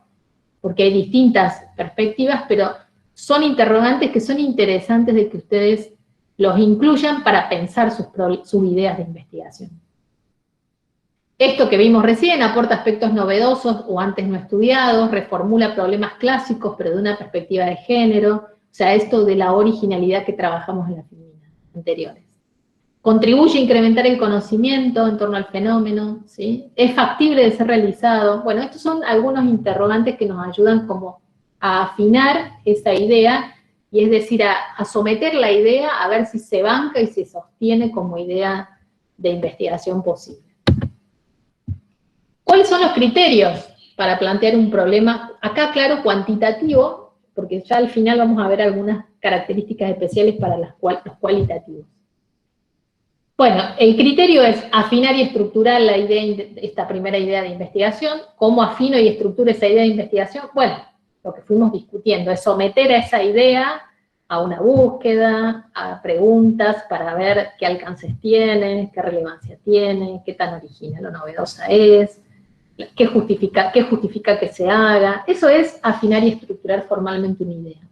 S1: porque hay distintas perspectivas, pero son interrogantes que son interesantes de que ustedes los incluyan para pensar sus ideas de investigación. Esto que vimos recién aporta aspectos novedosos o antes no estudiados, reformula problemas clásicos, pero de una perspectiva de género, o sea, esto de la originalidad que trabajamos en las filminas anteriores. Contribuye a incrementar el conocimiento en torno al fenómeno, ¿sí? Es factible de ser realizado. Bueno, estos son algunos interrogantes que nos ayudan como a afinar esa idea, y es decir, a someter la idea a ver si se banca y se sostiene como idea de investigación posible. ¿Cuáles son los criterios para plantear un problema? Acá, claro, cuantitativo, porque ya al final vamos a ver algunas características especiales para los cualitativos. Bueno, el criterio es afinar y estructurar la idea, esta primera idea de investigación. ¿Cómo afino y estructuro esa idea de investigación? Bueno, lo que fuimos discutiendo es someter a esa idea a una búsqueda, a preguntas para ver qué alcances tiene, qué relevancia tiene, qué tan original o novedosa es, qué justifica que se haga. Eso es afinar y estructurar formalmente una idea.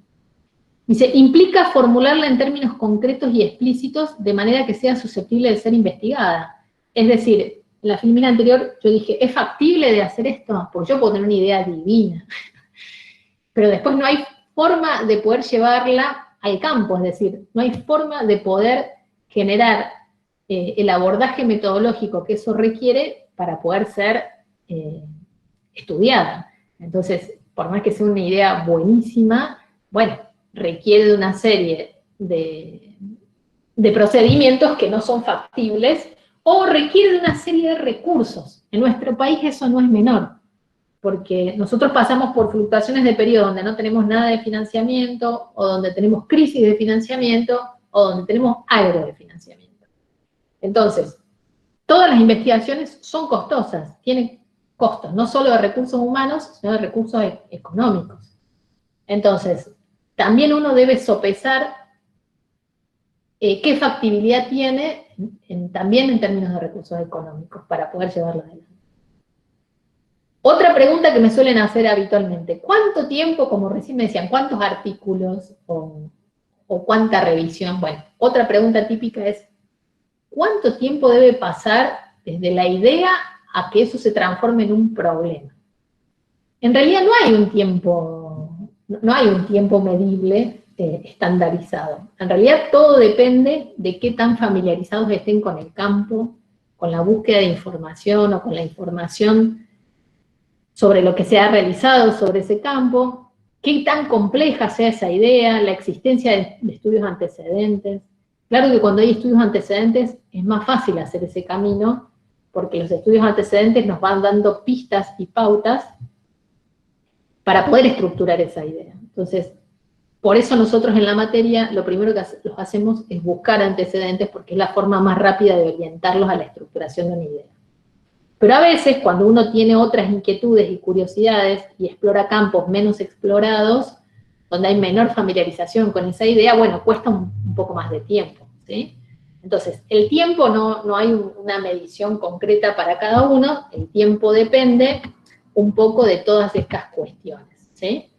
S1: Dice, implica formularla en términos concretos y explícitos de manera que sea susceptible de ser investigada. Es decir, en la filmina anterior yo dije, ¿es factible de hacer esto? Porque yo puedo tener una idea divina. Pero después no hay forma de poder llevarla al campo, es decir, no hay forma de poder generar el abordaje metodológico que eso requiere para poder ser estudiada. Entonces, por más que sea una idea buenísima, bueno, requiere de una serie de procedimientos que no son factibles, o requiere de una serie de recursos. En nuestro país eso no es menor, porque nosotros pasamos por fluctuaciones de periodo donde no tenemos nada de financiamiento, o donde tenemos crisis de financiamiento, o donde tenemos algo de financiamiento. Entonces, todas las investigaciones son costosas, tienen costos, no solo de recursos humanos, sino de recursos económicos. Entonces, también uno debe sopesar qué factibilidad tiene también en términos de recursos económicos para poder llevarlo adelante. Otra pregunta que me suelen hacer habitualmente, ¿cuánto tiempo, como recién me decían, cuántos artículos o cuánta revisión? Bueno, otra pregunta típica es, ¿cuánto tiempo debe pasar desde la idea a que eso se transforme en un problema? En realidad no hay un tiempo medible estandarizado. En realidad todo depende de qué tan familiarizados estén con el campo, con la búsqueda de información o con la información sobre lo que se ha realizado sobre ese campo, qué tan compleja sea esa idea, la existencia de estudios antecedentes. Claro que cuando hay estudios antecedentes es más fácil hacer ese camino, porque los estudios antecedentes nos van dando pistas y pautas para poder estructurar esa idea. Entonces, por eso nosotros en la materia lo primero que hacemos es buscar antecedentes, porque es la forma más rápida de orientarlos a la estructuración de una idea. Pero a veces, cuando uno tiene otras inquietudes y curiosidades y explora campos menos explorados, donde hay menor familiarización con esa idea, bueno, cuesta un poco más de tiempo, ¿sí? Entonces, el tiempo no hay una medición concreta para cada uno, el tiempo depende un poco de todas estas cuestiones, ¿sí?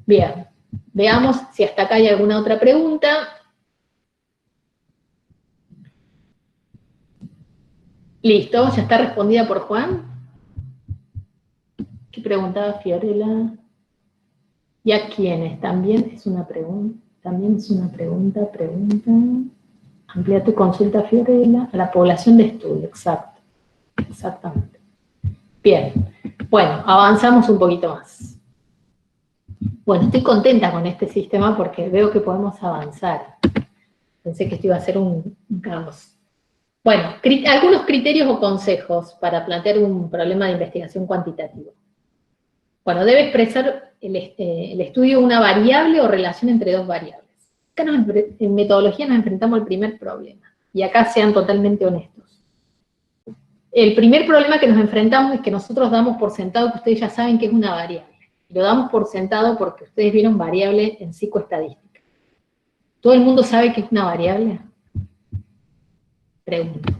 S1: Bien, veamos si hasta acá hay alguna otra pregunta. Listo, ya está respondida por Juan. ¿Qué preguntaba Fiorella? ¿Y a quiénes? También es una pregunta. Amplía tu consulta, Fiorella. A la población de estudio, exacto. Exactamente. Bien. Bueno, avanzamos un poquito más. Bueno, estoy contenta con este sistema porque veo que podemos avanzar. Pensé que esto iba a ser un caos. Bueno, algunos criterios o consejos para plantear un problema de investigación cuantitativo. Bueno, debe expresar el estudio una variable o relación entre dos variables. Acá en metodología nos enfrentamos al primer problema, y acá sean totalmente honestos. El primer problema que nos enfrentamos es que nosotros damos por sentado que ustedes ya saben que es una variable. Lo damos por sentado porque ustedes vieron variable en psicoestadística. ¿Todo el mundo sabe que es una variable? Pregunto.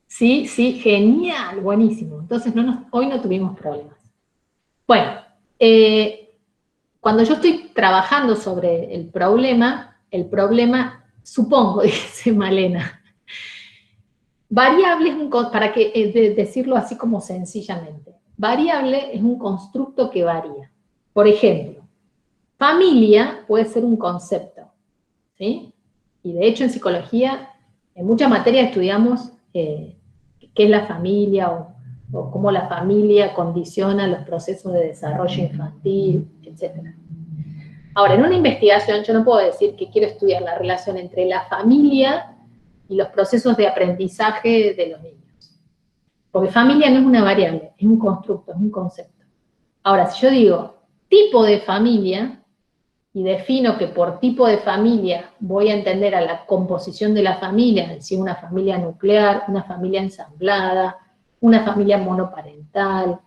S1: Sí, sí, genial, buenísimo. Entonces hoy no tuvimos problemas. Bueno, cuando yo estoy trabajando sobre el problema, supongo, dice Malena, variable es para decirlo así como sencillamente, variable es un constructo que varía. Por ejemplo, familia puede ser un concepto, ¿sí? Y de hecho en psicología, en muchas materias estudiamos qué es la familia o cómo la familia condiciona los procesos de desarrollo infantil, etc. Ahora, en una investigación yo no puedo decir que quiero estudiar la relación entre la familia y los procesos de aprendizaje de los niños. Porque familia no es una variable, es un constructo, es un concepto. Ahora, si yo digo tipo de familia, y defino que por tipo de familia voy a entender a la composición de la familia, es decir, una familia nuclear, una familia ensamblada, una familia monoparental,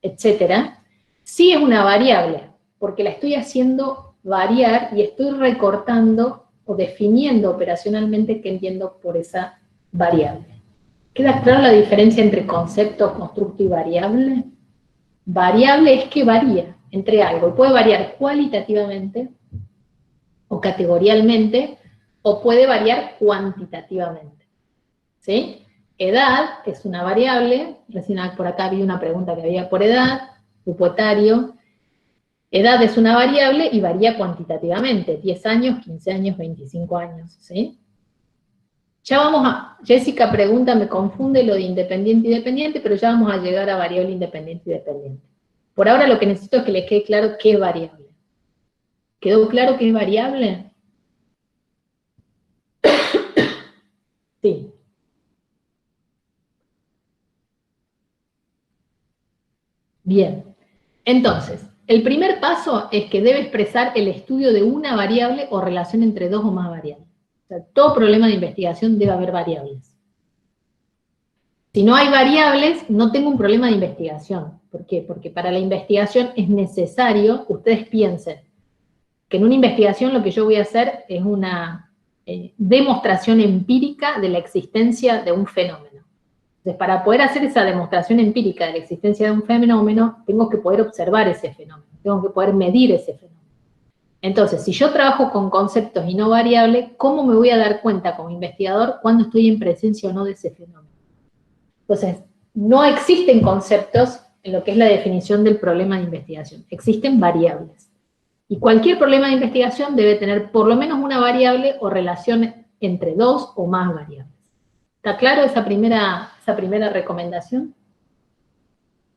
S1: etc., sí es una variable, porque la estoy haciendo variar y estoy recortando o definiendo operacionalmente qué entiendo por esa variable. ¿Queda clara la diferencia entre concepto, constructo y variable? Variable es que varía entre algo, y puede variar cualitativamente o categorialmente, o puede variar cuantitativamente, ¿sí? Edad es una variable, recién por acá vi una pregunta que había por edad, grupo etario. Edad es una variable y varía cuantitativamente, 10 años, 15 años, 25 años, ¿sí? Ya vamos a, Jessica pregunta, me confunde lo de independiente y dependiente, pero ya vamos a llegar a variable independiente y dependiente. Por ahora lo que necesito es que les quede claro qué es variable. ¿Quedó claro qué es variable? Sí. Bien. Entonces, el primer paso es que debe expresar el estudio de una variable o relación entre dos o más variables. O sea, todo problema de investigación debe haber variables. Si no hay variables, no tengo un problema de investigación. ¿Por qué? Porque para la investigación es necesario, ustedes piensen, que en una investigación lo que yo voy a hacer es una demostración empírica de la existencia de un fenómeno. Entonces, para poder hacer esa demostración empírica de la existencia de un fenómeno, tengo que poder observar ese fenómeno, tengo que poder medir ese fenómeno. Entonces, si yo trabajo con conceptos y no variables, ¿cómo me voy a dar cuenta como investigador cuando estoy en presencia o no de ese fenómeno? Entonces, no existen conceptos en lo que es la definición del problema de investigación, existen variables. Y cualquier problema de investigación debe tener por lo menos una variable o relación entre dos o más variables. ¿Está claro esa primera recomendación?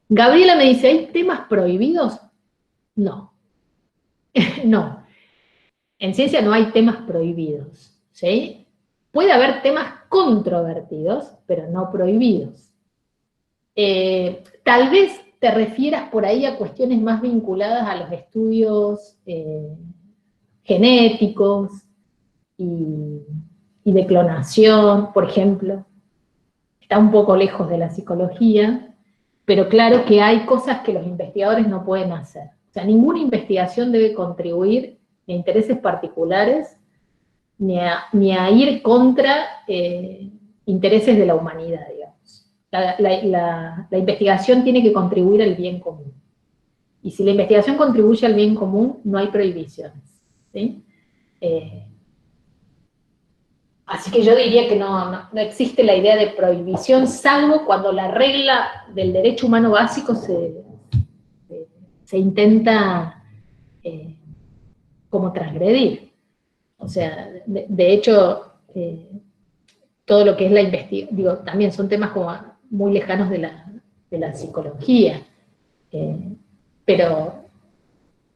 S1: Gabriela me dice, ¿hay temas prohibidos? No. No. En ciencia no hay temas prohibidos, ¿sí? Puede haber temas controvertidos, pero no prohibidos. Tal vez te refieras por ahí a cuestiones más vinculadas a los estudios genéticos y de clonación, por ejemplo. Está un poco lejos de la psicología, pero claro que hay cosas que los investigadores no pueden hacer. O sea, ninguna investigación debe contribuir a intereses particulares ni a ir contra intereses de la humanidad, digamos. La investigación tiene que contribuir al bien común. Y si la investigación contribuye al bien común, no hay prohibiciones, ¿sí? Así que yo diría que no existe la idea de prohibición, salvo cuando la regla del derecho humano básico se intenta como transgredir. O sea, de hecho, todo lo que es la investigación, digo, también son temas como muy lejanos de la psicología, pero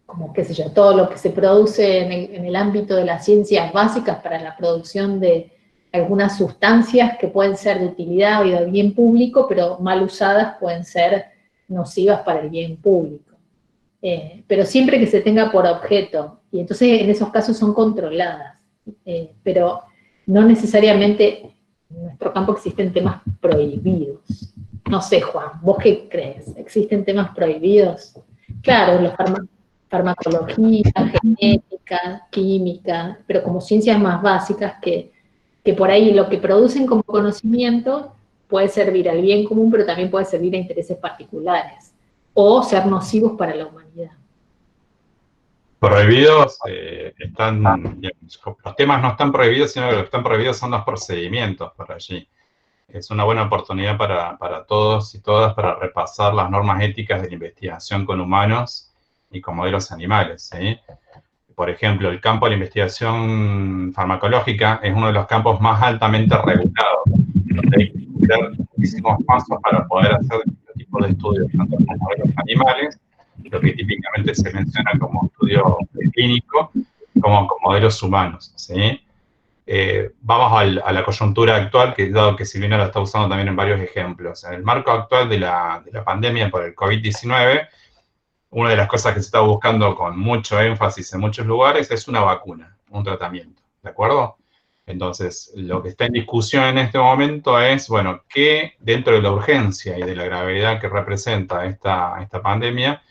S1: como, qué sé yo, todo lo que se produce en el ámbito de las ciencias básicas para la producción de algunas sustancias que pueden ser de utilidad y de bien público, pero mal usadas pueden ser nocivas para el bien público. Pero siempre que se tenga por objeto, y entonces en esos casos son controladas, pero no necesariamente en nuestro campo existen temas prohibidos. No sé, Juan, ¿vos qué crees? ¿Existen temas prohibidos? Claro, farmacología, genética, química, pero como ciencias más básicas que por ahí lo que producen como conocimiento puede servir al bien común, pero también puede servir a intereses particulares, o ser nocivos para la humanidad.
S2: Prohibidos están, digamos, los temas no están prohibidos, sino que lo que están prohibidos son los procedimientos por allí. Es una buena oportunidad para todos y todas para repasar las normas éticas de la investigación con humanos y con modelos animales, ¿sí? Por ejemplo, el campo de la investigación farmacológica es uno de los campos más altamente regulados, donde hay que dar muchísimos pasos para poder hacer este tipo de estudios, tanto con modelos animales, lo que típicamente se menciona como estudio clínico, como con modelos humanos, ¿sí? Vamos a la coyuntura actual, que dado que Silvina la está usando también en varios ejemplos. En el marco actual de la pandemia por el COVID-19, una de las cosas que se está buscando con mucho énfasis en muchos lugares es una vacuna, un tratamiento, ¿de acuerdo? Entonces, lo que está en discusión en este momento es, bueno, ¿qué dentro de la urgencia y de la gravedad que representa esta pandemia,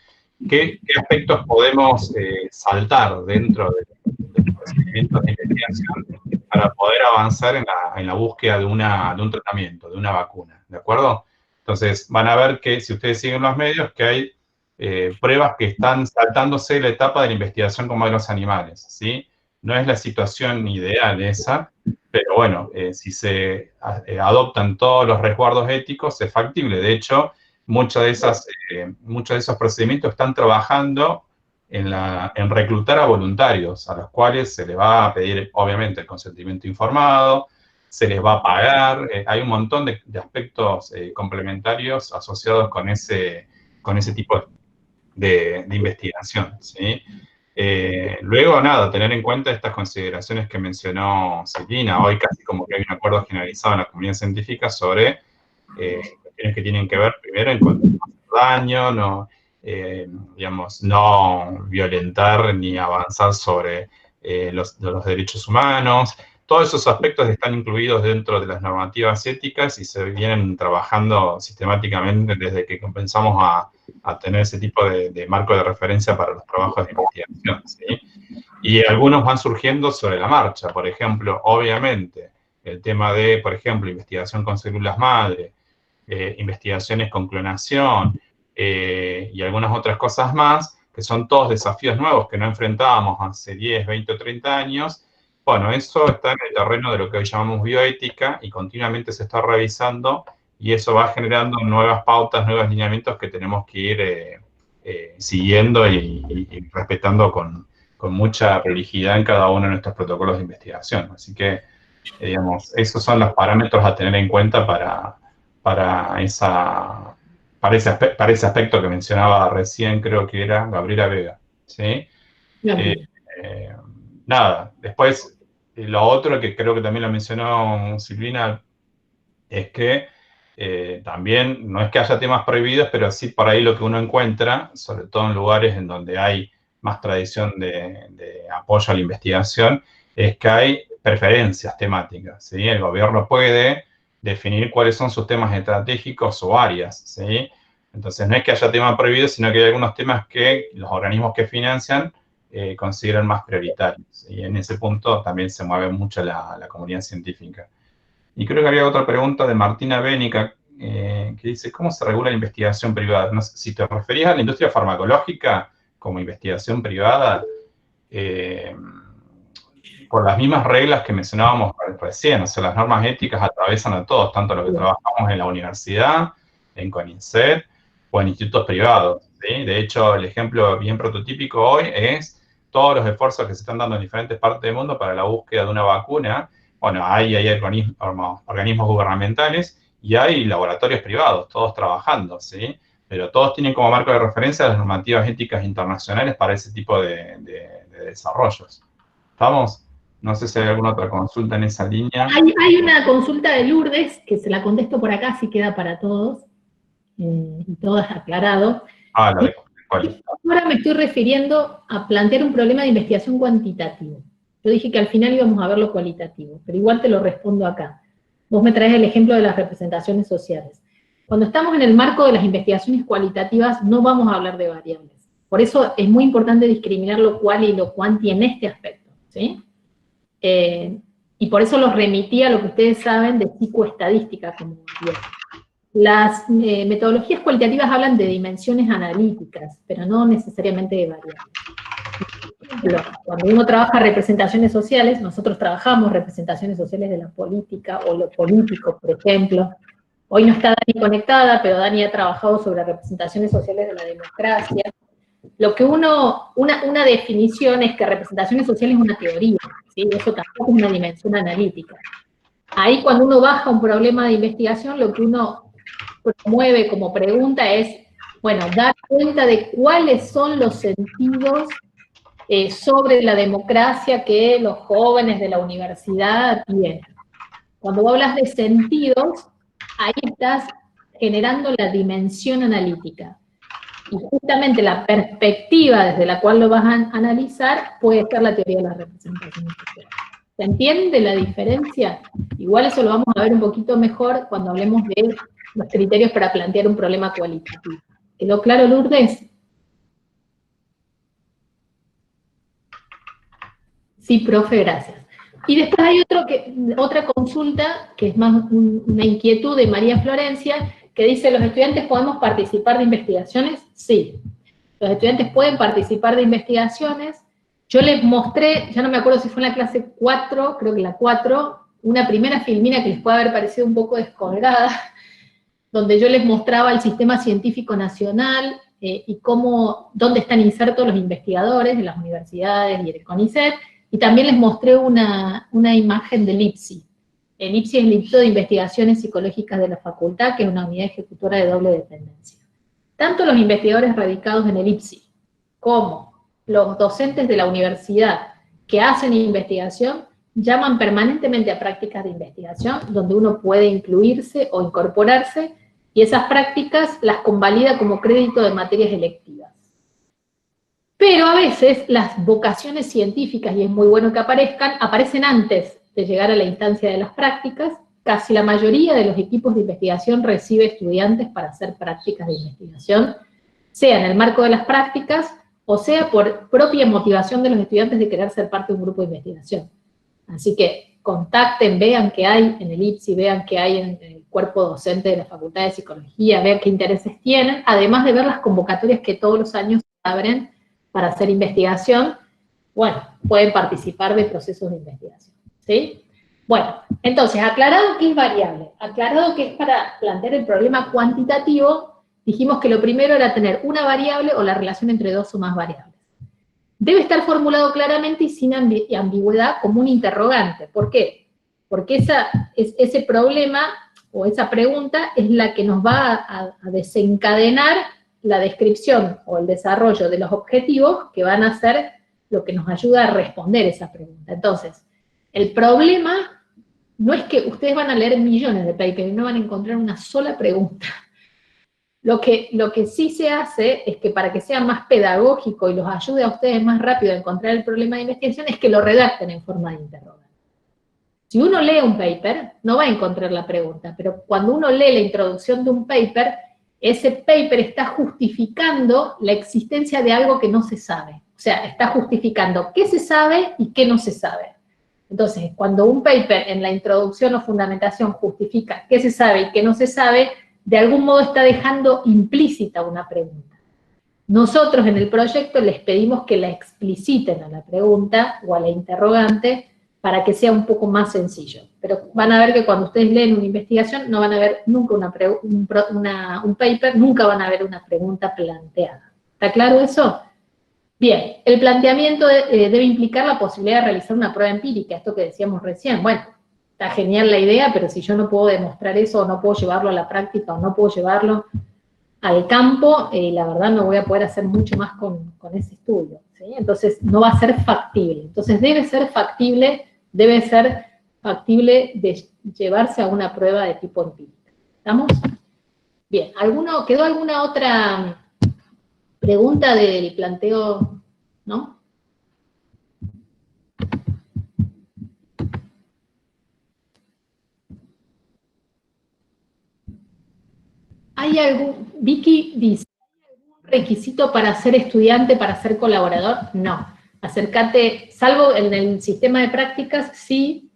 S2: qué aspectos podemos saltar dentro de los procedimientos de investigación para poder avanzar en la búsqueda de un tratamiento, de una vacuna, ¿de acuerdo? Entonces, van a ver que, si ustedes siguen los medios, que hay pruebas que están saltándose la etapa de la investigación con modelos animales, ¿sí? No es la situación ideal esa, pero bueno, si se adoptan todos los resguardos éticos, es factible. De hecho, muchos de esos procedimientos están trabajando en reclutar a voluntarios, a los cuales se les va a pedir, obviamente, el consentimiento informado, se les va a pagar, hay un montón de aspectos complementarios asociados con ese tipo de investigación, ¿sí? Luego, nada, tener en cuenta estas consideraciones que mencionó Silvina. Hoy casi como que hay un acuerdo generalizado en la comunidad científica sobre cuestiones que tienen que ver primero en cuanto a daño, no, digamos, no violentar ni avanzar sobre los derechos humanos. Todos esos aspectos están incluidos dentro de las normativas éticas y se vienen trabajando sistemáticamente desde que comenzamos a tener ese tipo de marco de referencia para los trabajos de investigación, ¿sí? Y algunos van surgiendo sobre la marcha. Por ejemplo, obviamente, el tema de, por ejemplo, investigación con células madre, investigaciones con clonación y algunas otras cosas más, que son todos desafíos nuevos que no enfrentábamos hace 10, 20 o 30 años. Bueno, eso está en el terreno de lo que hoy llamamos bioética y continuamente se está revisando y eso va generando nuevas pautas, nuevos lineamientos que tenemos que ir siguiendo y respetando con mucha prolijidad en cada uno de nuestros protocolos de investigación. Así que, digamos, esos son los parámetros a tener en cuenta para ese aspecto que mencionaba recién, creo que era Gabriela Vega, ¿sí? Nada, después, lo otro que creo que también lo mencionó Silvina, es que también, no es que haya temas prohibidos, pero sí por ahí lo que uno encuentra, sobre todo en lugares en donde hay más tradición de apoyo a la investigación, es que hay preferencias temáticas, ¿sí? El gobierno puede definir cuáles son sus temas estratégicos o áreas, ¿sí? Entonces, no es que haya temas prohibidos, sino que hay algunos temas que los organismos que financian consideran más prioritarios. Y en ese punto también se mueve mucho la comunidad científica. Y creo que había otra pregunta de Martina Bénica, que dice, ¿cómo se regula la investigación privada? No sé, si te referías a la industria farmacológica como investigación privada, por las mismas reglas que mencionábamos recién, o sea, las normas éticas atraviesan a todos, tanto los que trabajamos en la universidad, en CONICET, o en institutos privados, ¿sí? De hecho, el ejemplo bien prototípico hoy es todos los esfuerzos que se están dando en diferentes partes del mundo para la búsqueda de una vacuna. Bueno, hay organismos gubernamentales y hay laboratorios privados, todos trabajando, ¿sí? Pero todos tienen como marco de referencia las normativas éticas internacionales para ese tipo de desarrollos. ¿Estamos? No sé si hay alguna otra consulta en esa línea.
S1: Hay una consulta de Lourdes, que se la contesto por acá, si queda para todos, y todas aclarado.
S2: Ah, la de cuál.
S1: Ahora me estoy refiriendo a plantear un problema de investigación cuantitativo. Yo dije que al final íbamos a ver lo cualitativo, pero igual te lo respondo acá. Vos me traes el ejemplo de las representaciones sociales. Cuando estamos en el marco de las investigaciones cualitativas, no vamos a hablar de variables. Por eso es muy importante discriminar lo cual y lo cuanti en este aspecto, ¿sí? Y por eso los remití a lo que ustedes saben de psicoestadística como variable. Las metodologías cualitativas hablan de dimensiones analíticas, pero no necesariamente de variables. Cuando uno trabaja representaciones sociales, nosotros trabajamos representaciones sociales de la política o lo político, por ejemplo. Hoy no está Dani conectada, pero Dani ha trabajado sobre representaciones sociales de la democracia. Lo que una definición es que representaciones sociales es una teoría, ¿sí? Eso tampoco es una dimensión analítica. Ahí cuando uno baja un problema de investigación, lo que uno promueve como pregunta es, bueno, dar cuenta de cuáles son los sentidos sobre la democracia que los jóvenes de la universidad tienen. Cuando hablas de sentidos, ahí estás generando la dimensión analítica. Y justamente la perspectiva desde la cual lo vas a analizar puede ser la teoría de las representaciones sociales. ¿Se entiende la diferencia? Igual eso lo vamos a ver un poquito mejor cuando hablemos de los criterios para plantear un problema cualitativo. ¿Quedó claro, Lourdes? Sí, profe, gracias. Y después hay otra consulta, que es más una inquietud de María Florencia, que dice, ¿los estudiantes podemos participar de investigaciones? Sí. Los estudiantes pueden participar de investigaciones. Yo les mostré, ya no me acuerdo si fue en la clase 4, creo que la 4, una primera filmina que les puede haber parecido un poco descolgada, donde yo les mostraba el sistema científico nacional y dónde están insertos los investigadores de las universidades y del CONICET, y también les mostré una imagen del IPSI. El IPSI es el Instituto de Investigaciones Psicológicas de la Facultad, que es una unidad ejecutora de doble dependencia. Tanto los investigadores radicados en el IPSI, como los docentes de la universidad que hacen investigación, llaman permanentemente a prácticas de investigación, donde uno puede incluirse o incorporarse, y esas prácticas las convalida como crédito de materias electivas. Pero a veces las vocaciones científicas, y es muy bueno que aparecen antes de llegar a la instancia de las prácticas. Casi la mayoría de los equipos de investigación recibe estudiantes para hacer prácticas de investigación, sea en el marco de las prácticas, o sea por propia motivación de los estudiantes de querer ser parte de un grupo de investigación. Así que contacten, vean qué hay en el IPSI, vean qué hay en el cuerpo docente de la Facultad de Psicología, vean qué intereses tienen, además de ver las convocatorias que todos los años se abren para hacer investigación. Bueno, pueden participar de procesos de investigación, ¿sí? Bueno, entonces, aclarado que es variable, aclarado que es para plantear el problema cuantitativo, dijimos que lo primero era tener una variable o la relación entre dos o más variables. Debe estar formulado claramente y sin ambigüedad como un interrogante. ¿Por qué? Porque ese problema o esa pregunta es la que nos va a desencadenar la descripción o el desarrollo de los objetivos que van a ser lo que nos ayuda a responder esa pregunta. Entonces, el problema no es que ustedes van a leer millones de papers y no van a encontrar una sola pregunta. Lo que sí se hace es que para que sea más pedagógico y los ayude a ustedes más rápido a encontrar el problema de investigación, es que lo redacten en forma de interrogante. Si uno lee un paper, no va a encontrar la pregunta, pero cuando uno lee la introducción de un paper, ese paper está justificando la existencia de algo que no se sabe. O sea, está justificando qué se sabe y qué no se sabe. Entonces, cuando un paper en la introducción o fundamentación justifica qué se sabe y qué no se sabe, de algún modo está dejando implícita una pregunta. Nosotros en el proyecto les pedimos que la expliciten a la pregunta o a la interrogante para que sea un poco más sencillo. Pero van a ver que cuando ustedes leen una investigación no van a ver nunca un paper, nunca van a ver una pregunta planteada. ¿Está claro eso? Bien, el planteamiento debe implicar la posibilidad de realizar una prueba empírica, esto que decíamos recién. Bueno, está genial la idea, pero si yo no puedo demostrar eso, o no puedo llevarlo a la práctica, o no puedo llevarlo al campo, la verdad no voy a poder hacer mucho más con ese estudio, ¿sí? Entonces no va a ser factible. Entonces debe ser factible de llevarse a una prueba de tipo empírica. ¿Estamos? Bien, ¿quedó alguna otra pregunta del planteo? ¿No? Vicky dice, ¿hay algún requisito para ser estudiante, para ser colaborador? No. Acércate, salvo en el sistema de prácticas, sí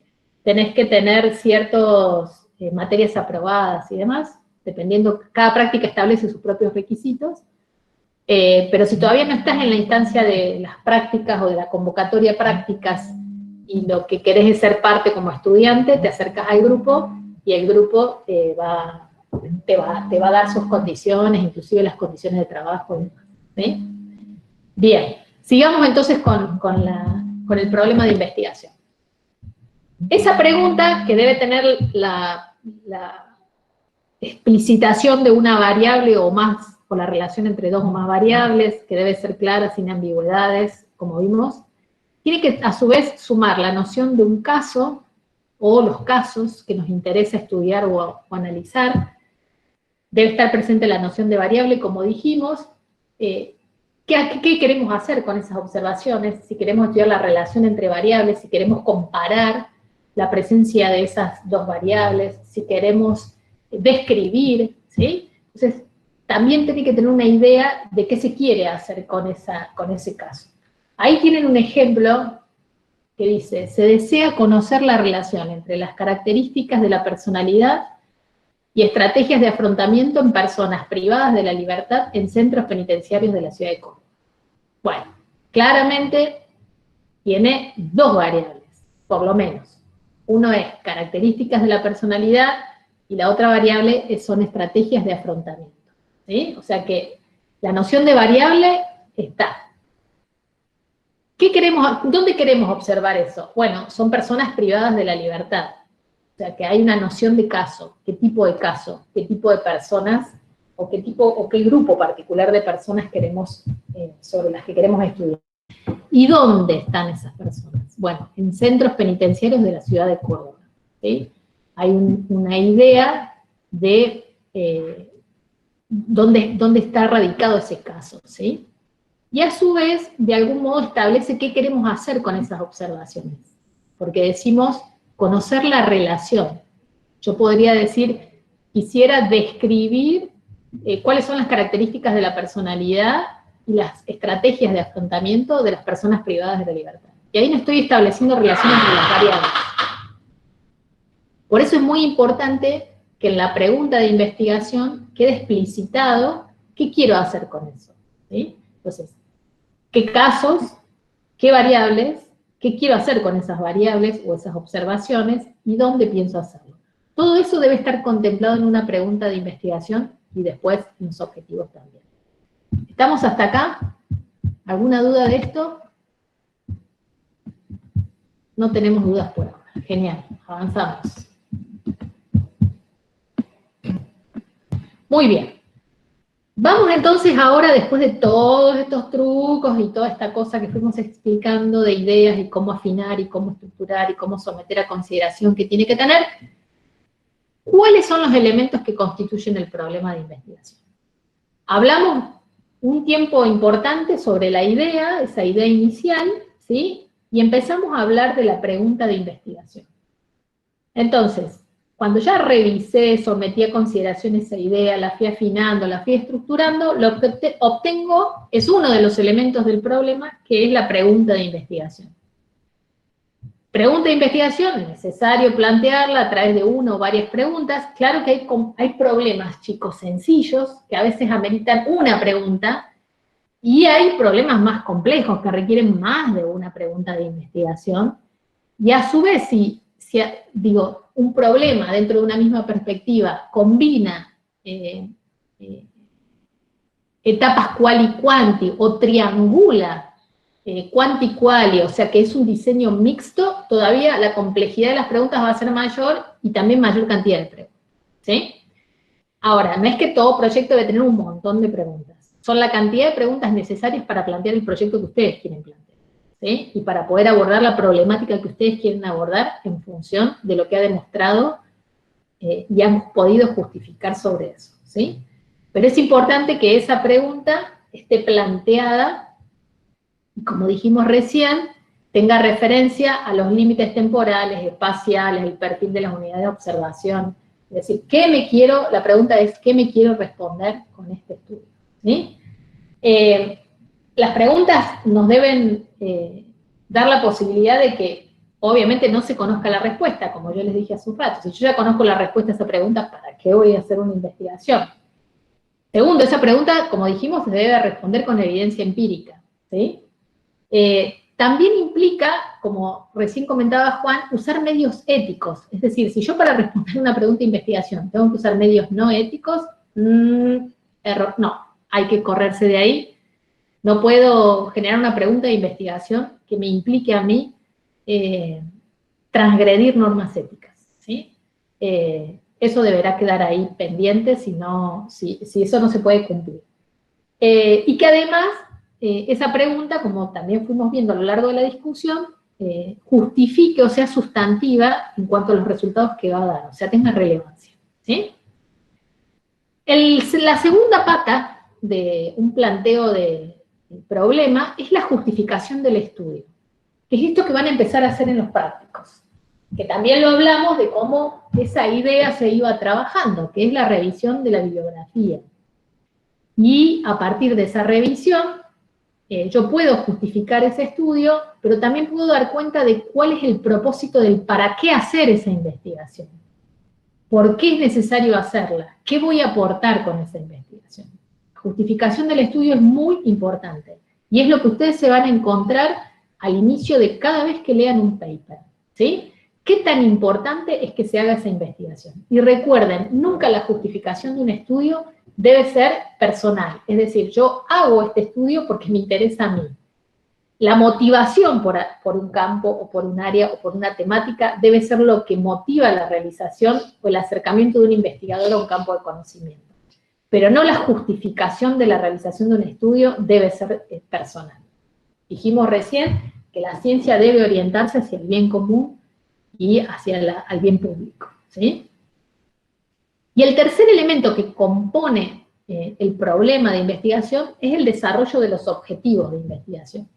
S1: tenés que tener ciertas materias aprobadas y demás, dependiendo, cada práctica establece sus propios requisitos, pero si todavía no estás en la instancia de las prácticas o de la convocatoria de prácticas y lo que querés es ser parte como estudiante, te acercas al grupo y el grupo te va a dar sus condiciones, inclusive las condiciones de trabajo. ¿Sí? Bien, sigamos entonces con el problema de investigación. Esa pregunta que debe tener la explicitación de una variable o más, o la relación entre dos o más variables, que debe ser clara, sin ambigüedades, como vimos, tiene que a su vez sumar la noción de un caso, o los casos que nos interesa estudiar o analizar. Debe estar presente la noción de variable, como dijimos. ¿Qué queremos hacer con esas observaciones? Si queremos estudiar la relación entre variables, si queremos comparar la presencia de esas dos variables, si queremos describir, ¿sí? Entonces, también tiene que tener una idea de qué se quiere hacer con ese caso. Ahí tienen un ejemplo que dice, se desea conocer la relación entre las características de la personalidad y estrategias de afrontamiento en personas privadas de la libertad en centros penitenciarios de la ciudad de Córdoba. Bueno, claramente tiene dos variables, por lo menos. Uno es características de la personalidad y la otra variable son estrategias de afrontamiento. ¿Sí? O sea que la noción de variable está. ¿Dónde queremos observar eso? Bueno, son personas privadas de la libertad. O sea, que hay una noción de caso, qué tipo de personas, o qué grupo particular de personas queremos, sobre las que queremos estudiar. ¿Y dónde están esas personas? Bueno, en centros penitenciarios de la ciudad de Córdoba, ¿sí? Hay una idea de dónde está radicado ese caso, ¿sí? Y a su vez, de algún modo establece qué queremos hacer con esas observaciones. Porque decimos conocer la relación. Yo podría decir, quisiera describir cuáles son las características de la personalidad y las estrategias de afrontamiento de las personas privadas de la libertad. Y ahí no estoy estableciendo relaciones entre las variables. Por eso es muy importante que en la pregunta de investigación quede explicitado qué quiero hacer con eso, ¿sí? Entonces, qué casos, qué variables, qué quiero hacer con esas variables o esas observaciones y dónde pienso hacerlo. Todo eso debe estar contemplado en una pregunta de investigación y después en los objetivos también. ¿Estamos hasta acá? ¿Alguna duda de esto? No tenemos dudas por ahora. Genial, avanzamos. Muy bien. Vamos entonces ahora, después de todos estos trucos y toda esta cosa que fuimos explicando de ideas y cómo afinar y cómo estructurar y cómo someter a consideración que tiene que tener, ¿cuáles son los elementos que constituyen el problema de investigación? Hablamos un tiempo importante sobre la idea, esa idea inicial, ¿sí? Y empezamos a hablar de la pregunta de investigación. Entonces, cuando ya revisé, sometí a consideración esa idea, la fui afinando, la fui estructurando, lo que obtengo es uno de los elementos del problema, que es la pregunta de investigación. Pregunta de investigación, es necesario plantearla a través de una o varias preguntas. Claro que hay problemas, chicos, sencillos, que a veces ameritan una pregunta, y hay problemas más complejos que requieren más de una pregunta de investigación. Y a su vez, si un problema dentro de una misma perspectiva combina etapas quali y quanti, o triangula quanti quali, o sea que es un diseño mixto, todavía la complejidad de las preguntas va a ser mayor y también mayor cantidad de preguntas, ¿sí? Ahora, no es que todo proyecto debe tener un montón de preguntas, son la cantidad de preguntas necesarias para plantear el proyecto que ustedes quieren plantear, ¿sí? Y para poder abordar la problemática que ustedes quieren abordar en función de lo que ha demostrado y han podido justificar sobre eso, ¿sí? Pero es importante que esa pregunta esté planteada y, como dijimos recién, tenga referencia a los límites temporales, espaciales, el perfil de las unidades de observación. Es decir, la pregunta es, ¿qué me quiero responder con este estudio? ¿Sí? Las preguntas nos deben dar la posibilidad de que, obviamente, no se conozca la respuesta, como yo les dije hace un rato. Si yo ya conozco la respuesta a esa pregunta, ¿para qué voy a hacer una investigación? Segundo, esa pregunta, como dijimos, se debe responder con evidencia empírica, ¿sí? También implica, como recién comentaba Juan, usar medios éticos. Es decir, si yo para responder una pregunta de investigación tengo que usar medios no éticos, error, no, hay que correrse de ahí. No puedo generar una pregunta de investigación que me implique a mí transgredir normas éticas, ¿sí? Eso deberá quedar ahí pendiente, si eso no se puede cumplir. Y que además, esa pregunta, como también fuimos viendo a lo largo de la discusión, justifique o sea sustantiva en cuanto a los resultados que va a dar, o sea, tenga relevancia, ¿sí? La segunda pata de un planteo de problema es la justificación del estudio, que es esto que van a empezar a hacer en los prácticos, que también lo hablamos de cómo esa idea se iba trabajando, que es la revisión de la bibliografía. Y a partir de esa revisión, yo puedo justificar ese estudio, pero también puedo dar cuenta de cuál es el propósito del para qué hacer esa investigación. ¿Por qué es necesario hacerla? ¿Qué voy a aportar con esa investigación? La justificación del estudio es muy importante, y es lo que ustedes se van a encontrar al inicio de cada vez que lean un paper, ¿sí? ¿Qué tan importante es que se haga esa investigación? Y recuerden, nunca la justificación de un estudio debe ser personal, es decir, yo hago este estudio porque me interesa a mí. la motivación por un campo, o por un área, o por una temática, debe ser lo que motiva la realización o el acercamiento de un investigador a un campo de conocimiento. Pero no la justificación de la realización de un estudio debe ser personal. Dijimos recién que la ciencia debe orientarse hacia el bien común y hacia el bien público, ¿sí? Y el tercer elemento que compone el problema de investigación es el desarrollo de los objetivos de investigación.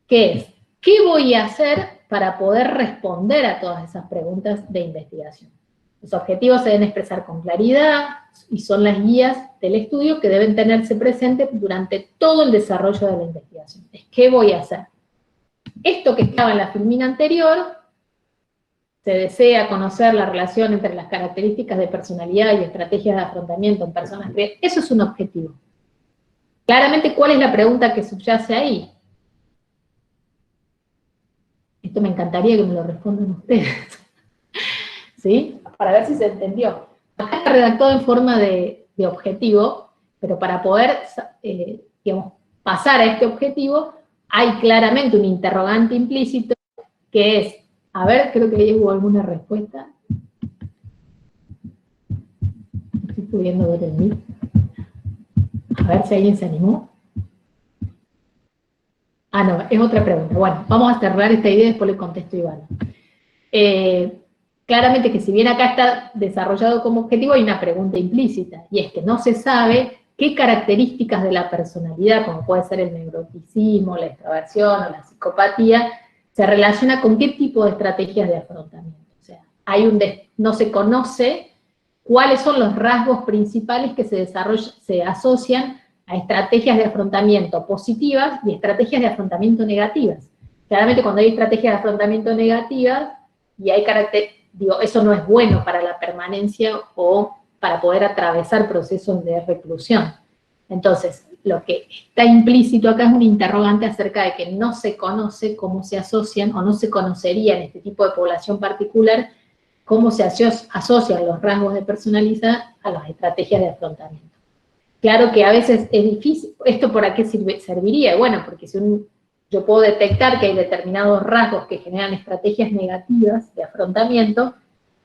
S1: ¿Qué es? ¿Qué voy a hacer para poder responder a todas esas preguntas de investigación? Los objetivos se deben expresar con claridad y son las guías del estudio que deben tenerse presentes durante todo el desarrollo de la investigación. ¿Qué voy a hacer? Esto que estaba en la filmina anterior, se desea conocer la relación entre las características de personalidad y estrategias de afrontamiento en personas creativas. Eso es un objetivo. Claramente, ¿cuál es la pregunta que subyace ahí? Esto me encantaría que me lo respondan ustedes. ¿Sí? Para ver si se entendió. Acá está redactado en forma de objetivo, pero para poder, digamos, pasar a este objetivo, hay claramente un interrogante implícito que es, a ver, creo que ahí hubo alguna respuesta. Estoy pudiendo ver el mío. A ver si alguien se animó. Ah, no, es otra pregunta. Bueno, vamos a cerrar esta idea y después le contesto a Iván. Claramente que si bien acá está desarrollado como objetivo, hay una pregunta implícita, y es que no se sabe qué características de la personalidad, como puede ser el neuroticismo, la extraversión o la psicopatía, se relaciona con qué tipo de estrategias de afrontamiento. O sea, no se conoce cuáles son los rasgos principales que se asocian a estrategias de afrontamiento positivas y estrategias de afrontamiento negativas. Claramente cuando hay estrategias de afrontamiento negativas, y hay eso no es bueno para la permanencia o para poder atravesar procesos de reclusión. Entonces, lo que está implícito acá es un interrogante acerca de que no se conoce cómo se asocian, o no se conocería en este tipo de población particular, cómo se asocian los rasgos de personalidad a las estrategias de afrontamiento. Claro que a veces es difícil. ¿Esto para qué serviría? Bueno, porque si yo puedo detectar que hay determinados rasgos que generan estrategias negativas de afrontamiento,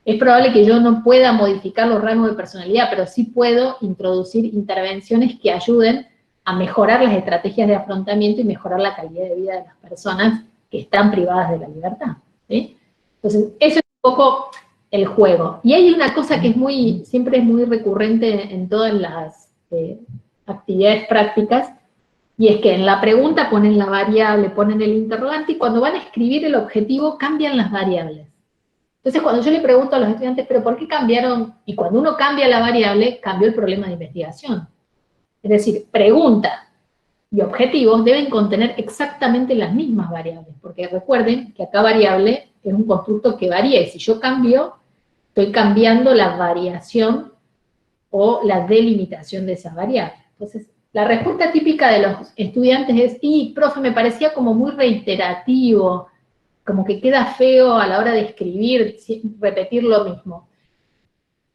S1: es probable que yo no pueda modificar los rasgos de personalidad, pero sí puedo introducir intervenciones que ayuden a mejorar las estrategias de afrontamiento y mejorar la calidad de vida de las personas que están privadas de la libertad, ¿sí? Entonces, eso es un poco el juego. Y hay una cosa que siempre es muy recurrente en todas las actividades prácticas, y es que en la pregunta ponen la variable, ponen el interrogante, y cuando van a escribir el objetivo cambian las variables. Entonces cuando yo le pregunto a los estudiantes, ¿pero por qué cambiaron? Y cuando uno cambia la variable, cambió el problema de investigación. Es decir, pregunta y objetivos deben contener exactamente las mismas variables, porque recuerden que acá variable es un constructo que varía, y si yo cambio, estoy cambiando la variación o la delimitación de esas variables. Entonces, la respuesta típica de los estudiantes es, profe, me parecía como muy reiterativo, como que queda feo a la hora de escribir, repetir lo mismo.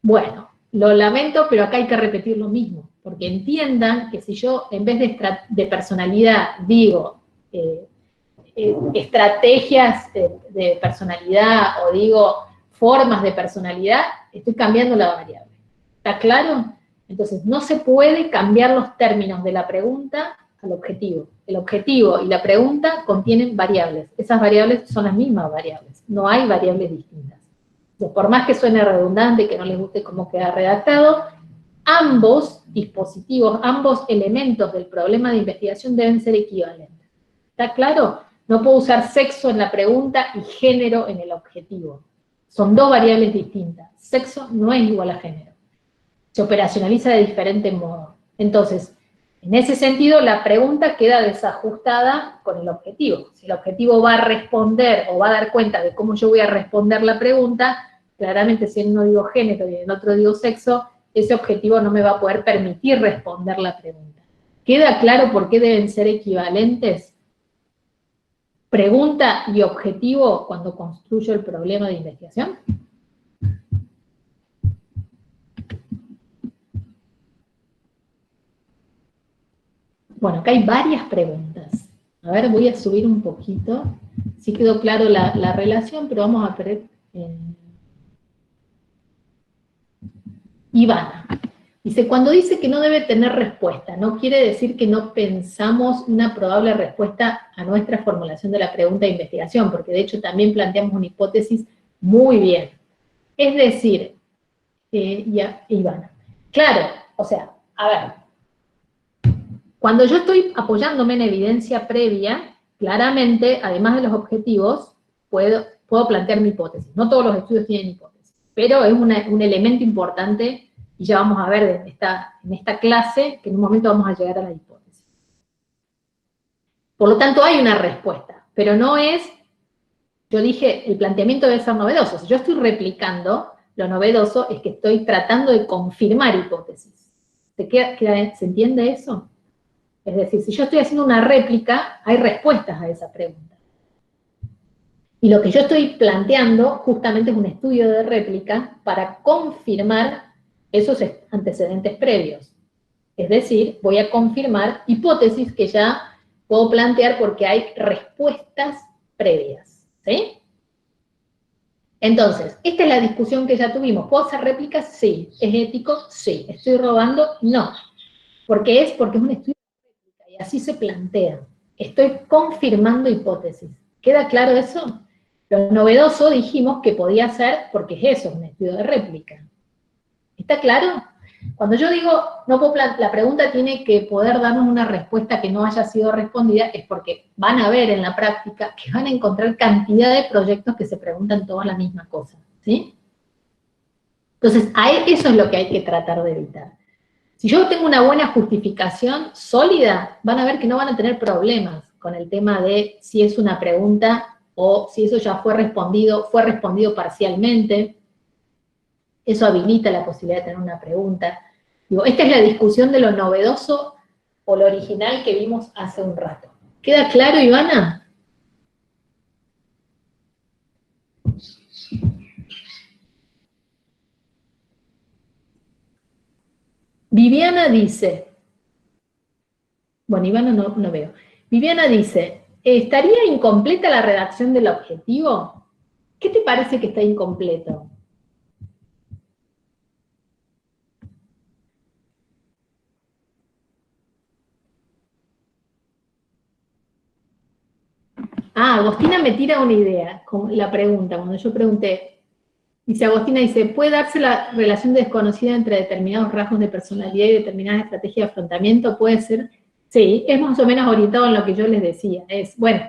S1: Bueno, lo lamento, pero acá hay que repetir lo mismo, porque entiendan que si yo, en vez de personalidad, digo estrategias de personalidad, o digo formas de personalidad, estoy cambiando la variable. ¿Está claro? Entonces, no se puede cambiar los términos de la pregunta al objetivo. El objetivo y la pregunta contienen variables. Esas variables son las mismas variables. No hay variables distintas. Entonces, por más que suene redundante y que no les guste cómo queda redactado, ambos dispositivos, ambos elementos del problema de investigación deben ser equivalentes. ¿Está claro? No puedo usar sexo en la pregunta y género en el objetivo. Son dos variables distintas. Sexo no es igual a género. Se operacionaliza de diferente modo. Entonces, en ese sentido, la pregunta queda desajustada con el objetivo. Si el objetivo va a responder o va a dar cuenta de cómo yo voy a responder la pregunta, claramente si en uno digo género y en otro digo sexo, ese objetivo no me va a poder permitir responder la pregunta. ¿Queda claro por qué deben ser equivalentes pregunta y objetivo cuando construyo el problema de investigación? Bueno, acá hay varias preguntas. A ver, voy a subir un poquito. Sí quedó claro la relación, pero vamos a ver. Ivana. Dice, cuando dice que no debe tener respuesta, no quiere decir que no pensamos una probable respuesta a nuestra formulación de la pregunta de investigación, porque de hecho también planteamos una hipótesis muy bien. Es decir, Ivana, claro, o sea, a ver, cuando yo estoy apoyándome en evidencia previa, claramente, además de los objetivos, puedo plantear mi hipótesis. No todos los estudios tienen hipótesis, pero es un elemento importante. Y ya vamos a ver en esta clase que en un momento vamos a llegar a la hipótesis. Por lo tanto, hay una respuesta, pero no es, yo dije, el planteamiento debe ser novedoso. Si yo estoy replicando, lo novedoso es que estoy tratando de confirmar hipótesis. ¿Se entiende eso? Es decir, si yo estoy haciendo una réplica, hay respuestas a esa pregunta. Y lo que yo estoy planteando justamente es un estudio de réplica para confirmar esos antecedentes previos. Es decir, voy a confirmar hipótesis que ya puedo plantear porque hay respuestas previas, ¿sí? Entonces, esta es la discusión que ya tuvimos. ¿Puedo hacer réplicas? Sí. ¿Es ético? Sí. ¿Estoy robando? No. Porque es un estudio de réplica y así se plantea. Estoy confirmando hipótesis. ¿Queda claro eso? Lo novedoso dijimos que podía ser porque es eso, un estudio de réplica. ¿Está claro? Cuando yo digo, no puedo la pregunta tiene que poder darnos una respuesta que no haya sido respondida, es porque van a ver en la práctica que van a encontrar cantidad de proyectos que se preguntan todas la misma cosa, ¿sí? Entonces, eso es lo que hay que tratar de evitar. Si yo tengo una buena justificación sólida, van a ver que no van a tener problemas con el tema de si es una pregunta o si eso ya fue respondido parcialmente. Eso habilita la posibilidad de tener una pregunta. Digo, esta es la discusión de lo novedoso o lo original que vimos hace un rato. ¿Queda claro, Ivana? Viviana dice, bueno, Ivana no veo. Viviana dice, ¿estaría incompleta la redacción del objetivo? ¿Qué te parece que está incompleto? Ah, Agostina me tira una idea, con la pregunta, cuando yo pregunté, Agostina dice, ¿puede darse la relación desconocida entre determinados rasgos de personalidad y determinadas estrategias de afrontamiento? Puede ser, sí, es más o menos orientado en lo que yo les decía, bueno,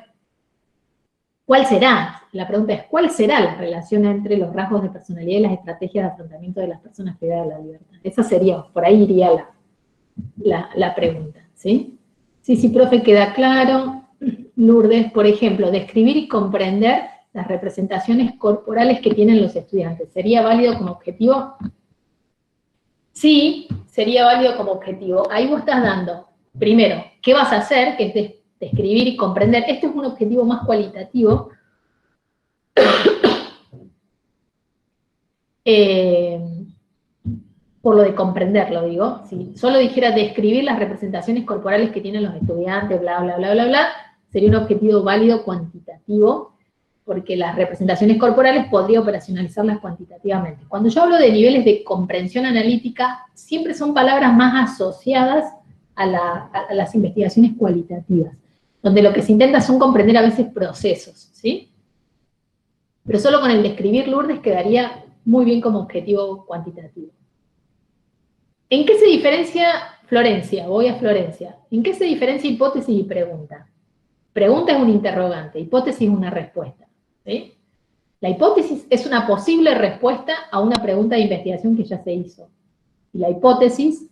S1: ¿cuál será? La pregunta es, ¿cuál será la relación entre los rasgos de personalidad y las estrategias de afrontamiento de las personas privadas de la libertad? Esa sería, por ahí iría la pregunta, ¿sí? Sí, profe, queda claro. Lourdes, por ejemplo, describir y comprender las representaciones corporales que tienen los estudiantes. ¿Sería válido como objetivo? Sí, sería válido como objetivo. Ahí vos estás dando, primero, ¿qué vas a hacer? Que es describir y comprender. Este es un objetivo más cualitativo. Por lo de comprenderlo, digo. Si solo dijera describir las representaciones corporales que tienen los estudiantes, bla, bla, bla, bla, bla, sería un objetivo válido cuantitativo, porque las representaciones corporales podría operacionalizarlas cuantitativamente. Cuando yo hablo de niveles de comprensión analítica, siempre son palabras más asociadas a las investigaciones cualitativas, donde lo que se intenta son comprender a veces procesos, ¿sí? Pero solo con el describir, Lourdes, quedaría muy bien como objetivo cuantitativo. ¿En qué se diferencia Florencia? Voy a Florencia. ¿En qué se diferencia hipótesis y pregunta? Pregunta es un interrogante, hipótesis es una respuesta, ¿sí? La hipótesis es una posible respuesta a una pregunta de investigación que ya se hizo. Y la hipótesis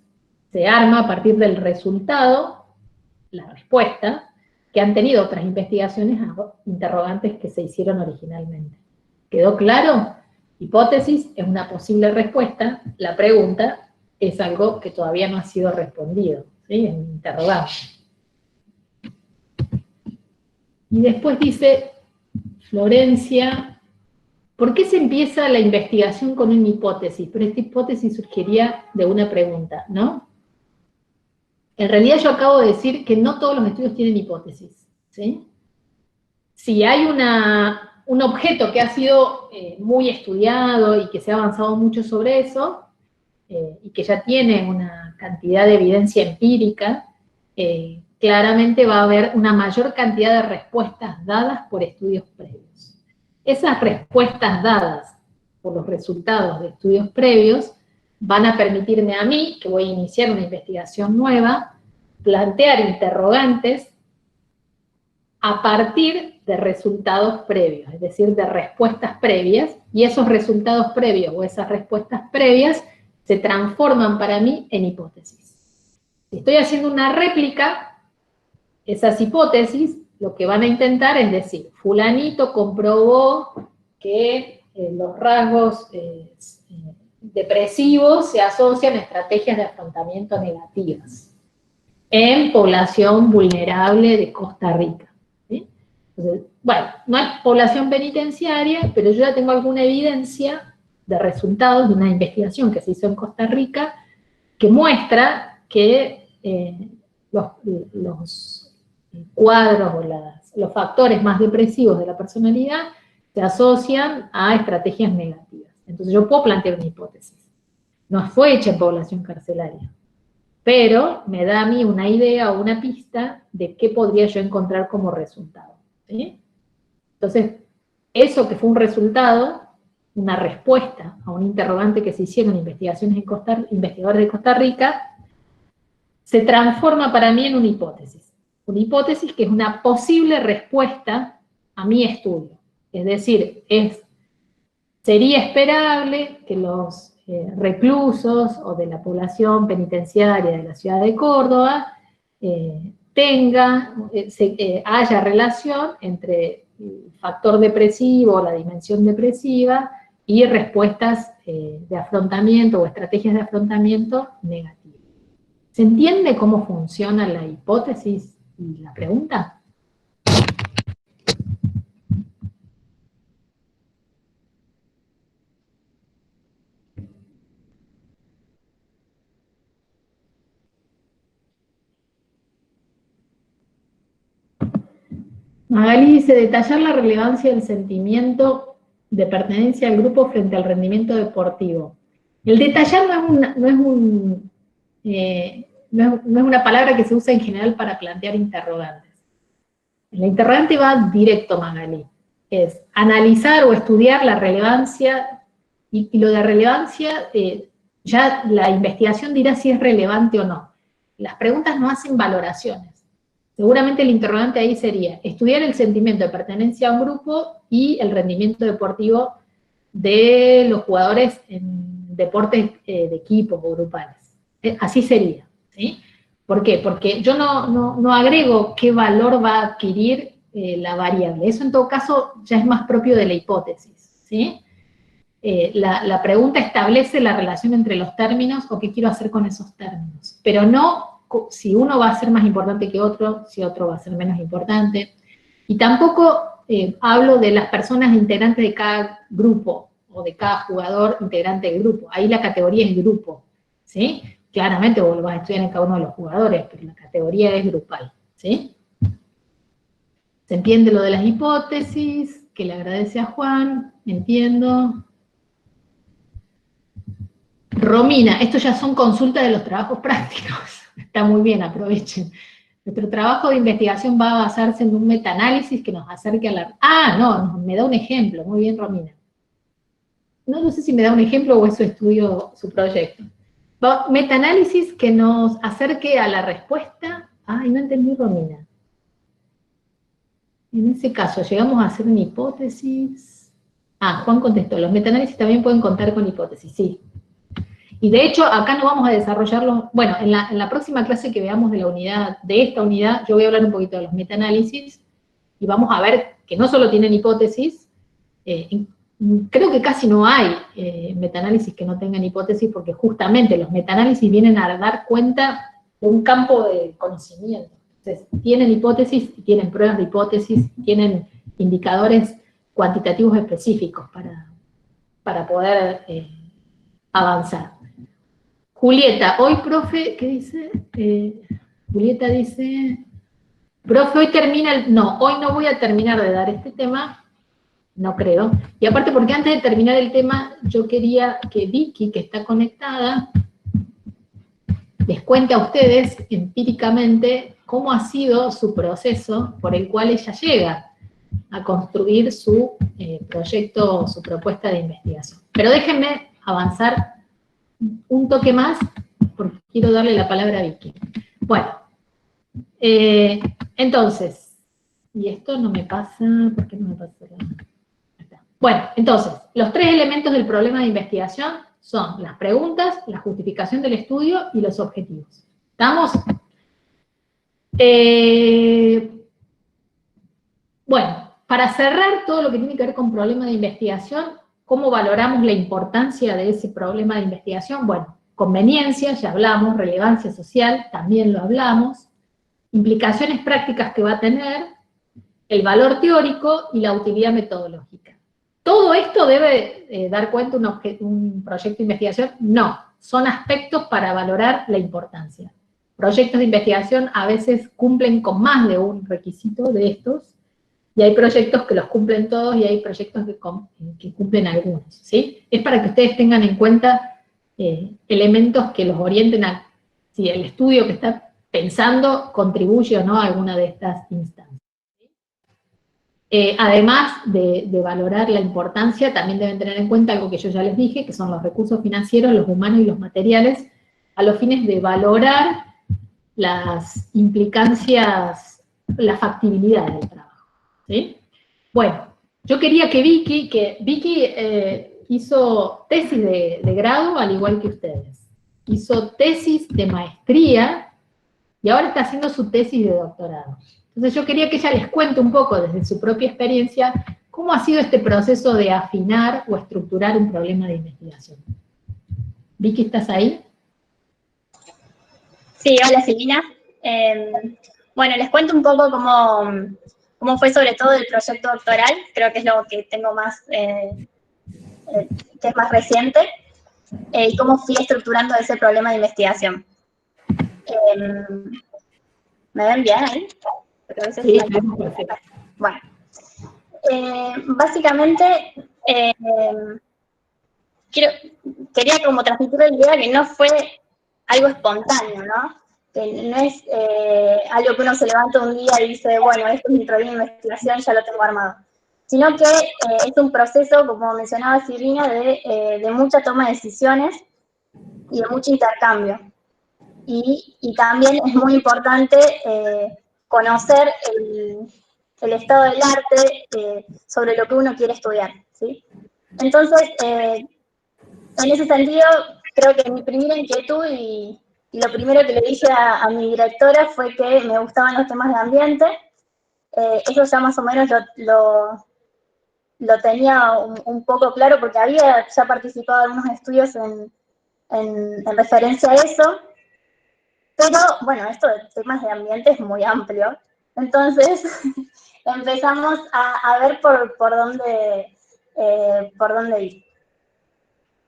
S1: se arma a partir del resultado, la respuesta, que han tenido otras investigaciones a interrogantes que se hicieron originalmente. ¿Quedó claro? Hipótesis es una posible respuesta, la pregunta es algo que todavía no ha sido respondido, ¿sí? En interrogante. Y después dice Florencia, ¿por qué se empieza la investigación con una hipótesis? Pero esta hipótesis surgiría de una pregunta, ¿no? En realidad yo acabo de decir que no todos los estudios tienen hipótesis, ¿sí? Si hay un objeto que ha sido muy estudiado y que se ha avanzado mucho sobre eso, y que ya tiene una cantidad de evidencia empírica, claramente va a haber una mayor cantidad de respuestas dadas por estudios previos. Esas respuestas dadas por los resultados de estudios previos van a permitirme a mí, que voy a iniciar una investigación nueva, plantear interrogantes a partir de resultados previos, es decir, de respuestas previas, y esos resultados previos o esas respuestas previas se transforman para mí en hipótesis. Si estoy haciendo una réplica, esas hipótesis lo que van a intentar es decir, fulanito comprobó que los rasgos depresivos se asocian a estrategias de afrontamiento negativas en población vulnerable de Costa Rica. ¿Sí? Entonces, bueno, no es población penitenciaria, pero yo ya tengo alguna evidencia de resultados de una investigación que se hizo en Costa Rica que muestra que los cuadros o los factores más depresivos de la personalidad se asocian a estrategias negativas. Entonces yo puedo plantear una hipótesis. No fue hecha en población carcelaria, pero me da a mí una idea o una pista de qué podría yo encontrar como resultado. ¿Sí? Entonces, eso que fue un resultado, una respuesta a un interrogante que se hicieron investigadores de Costa Rica, se transforma para mí en una hipótesis. Una hipótesis que es una posible respuesta a mi estudio. Es decir, sería esperable que los reclusos o de la población penitenciaria de la ciudad de Córdoba haya relación entre el factor depresivo, la dimensión depresiva, y respuestas de afrontamiento o estrategias de afrontamiento negativas. ¿Se entiende cómo funciona la hipótesis y la pregunta? Magali dice, detallar la relevancia del sentimiento de pertenencia al grupo frente al rendimiento deportivo. El detallar no es una palabra que se usa en general para plantear interrogantes. La interrogante va directo, Magali. Es analizar o estudiar la relevancia, y lo de relevancia, ya la investigación dirá si es relevante o no. Las preguntas no hacen valoraciones. Seguramente el interrogante ahí sería estudiar el sentimiento de pertenencia a un grupo y el rendimiento deportivo de los jugadores en deportes de equipo o grupales. Así sería, ¿sí? ¿Por qué? Porque yo no agrego qué valor va a adquirir la variable. Eso en todo caso ya es más propio de la hipótesis, ¿sí? La pregunta establece la relación entre los términos o qué quiero hacer con esos términos, pero no si uno va a ser más importante que otro, si otro va a ser menos importante. Y tampoco hablo de las personas integrantes de cada grupo o de cada jugador integrante del grupo. Ahí la categoría es grupo, ¿sí? Claramente vos lo vas a estudiar en cada uno de los jugadores, pero la categoría es grupal, ¿sí? ¿Se entiende lo de las hipótesis? Que le agradece a Juan, entiendo. Romina, estos ya son consultas de los trabajos prácticos. Está muy bien, aprovechen. Nuestro trabajo de investigación va a basarse en un metaanálisis que nos acerque a la... Ah, no, me da un ejemplo. Muy bien, Romina. No sé si me da un ejemplo o es su estudio, su proyecto. Metaanálisis que nos acerque a la respuesta. Ay, no entendí, Romina. En ese caso, llegamos a hacer una hipótesis. Ah, Juan contestó. Los metaanálisis también pueden contar con hipótesis, sí. Y de hecho, acá no vamos a desarrollarlo, bueno, en la próxima clase que veamos de esta unidad, yo voy a hablar un poquito de los metaanálisis, y vamos a ver que no solo tienen hipótesis, creo que casi no hay metaanálisis que no tengan hipótesis, porque justamente los metaanálisis vienen a dar cuenta de un campo de conocimiento. Entonces, tienen hipótesis, tienen pruebas de hipótesis, tienen indicadores cuantitativos específicos para poder avanzar. Julieta, hoy profe, ¿qué dice? Julieta dice, Profe, hoy termina no, hoy no voy a terminar de dar este tema, no creo. Y aparte porque antes de terminar el tema, yo quería que Vicky, que está conectada, les cuente a ustedes empíricamente cómo ha sido su proceso por el cual ella llega a construir su proyecto, su propuesta de investigación. Pero déjenme avanzar un toque más, porque quiero darle la palabra a Vicky. Bueno, entonces, y esto no me pasa, ¿por qué no me pasa? Bueno, entonces, los 3 elementos del problema de investigación son las preguntas, la justificación del estudio y los objetivos. ¿Estamos? Bueno, para cerrar todo lo que tiene que ver con problema de investigación, ¿cómo valoramos la importancia de ese problema de investigación? Bueno, conveniencia, ya hablamos, relevancia social, también lo hablamos, implicaciones prácticas que va a tener, el valor teórico y la utilidad metodológica. ¿Todo esto debe dar cuenta un proyecto de investigación? No, son aspectos para valorar la importancia. Proyectos de investigación a veces cumplen con más de un requisito de estos, y hay proyectos que los cumplen todos y hay proyectos que cumplen algunos, ¿sí? Es para que ustedes tengan en cuenta elementos que los orienten a si el estudio que está pensando contribuye o no a alguna de estas instancias. Además de valorar la importancia, también deben tener en cuenta algo que yo ya les dije, que son los recursos financieros, los humanos y los materiales, a los fines de valorar las implicancias, la factibilidad del trabajo. ¿Sí? Bueno, yo quería que Vicky hizo tesis de grado al igual que ustedes, hizo tesis de maestría y ahora está haciendo su tesis de doctorado. Entonces yo quería que ella les cuente un poco desde su propia experiencia cómo ha sido este proceso de afinar o estructurar un problema de investigación. Vicky, ¿estás ahí?
S3: Sí, hola Silvina. Bueno, les cuento un poco cómo fue sobre todo el proyecto doctoral, creo que es lo que tengo más, que es más reciente, y cómo fui estructurando ese problema de investigación. ¿Me ven bien ahí? Porque a veces
S1: Sí,
S3: perfecto. Bueno, básicamente quería como transmitir la idea que no fue algo espontáneo, ¿no? Que no es algo que uno se levanta un día y dice, bueno, esto es mi problema de investigación, ya lo tengo armado. Sino que es un proceso, como mencionaba Silvina, de mucha toma de decisiones y de mucho intercambio. Y también es muy importante conocer el estado del arte sobre lo que uno quiere estudiar, ¿sí? Entonces, en ese sentido, creo que mi primera inquietud y lo primero que le dije a mi directora fue que me gustaban los temas de ambiente. Eso ya más o menos lo tenía un poco claro porque había ya participado en algunos estudios en referencia a eso. Pero, bueno, esto de temas de ambiente es muy amplio. Entonces, empezamos a ver por dónde ir.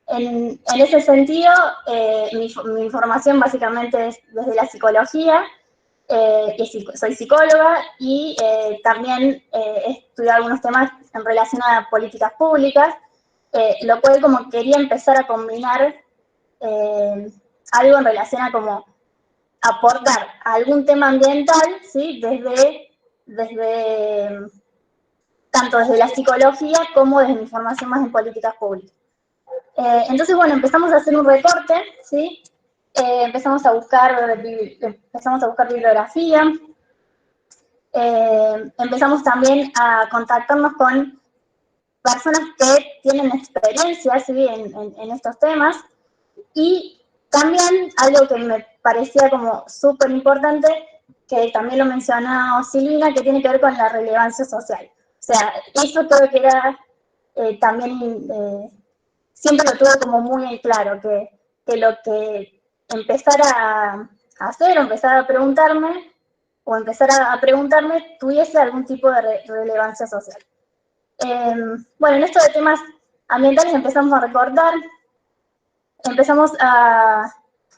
S3: En ese sentido, mi formación básicamente es desde la psicología, soy psicóloga y también he estudiado algunos temas en relación a políticas públicas, lo cual como quería empezar a combinar algo en relación a como aportar a algún tema ambiental, ¿sí? Tanto desde la psicología como desde mi formación más en políticas públicas. Entonces, bueno, empezamos a hacer un recorte, ¿sí? Empezamos a buscar bibliografía, empezamos también a contactarnos con personas que tienen experiencia, ¿sí? en estos temas, y también algo que me parecía como súper importante, que también lo mencionó Silvina, que tiene que ver con la relevancia social. O sea, eso creo que era también, siempre lo tuve como muy claro, que lo que empezar a hacer o empezar a preguntarme, tuviese algún tipo de relevancia social. Bueno, en esto de temas ambientales empezamos a recordar, empezamos a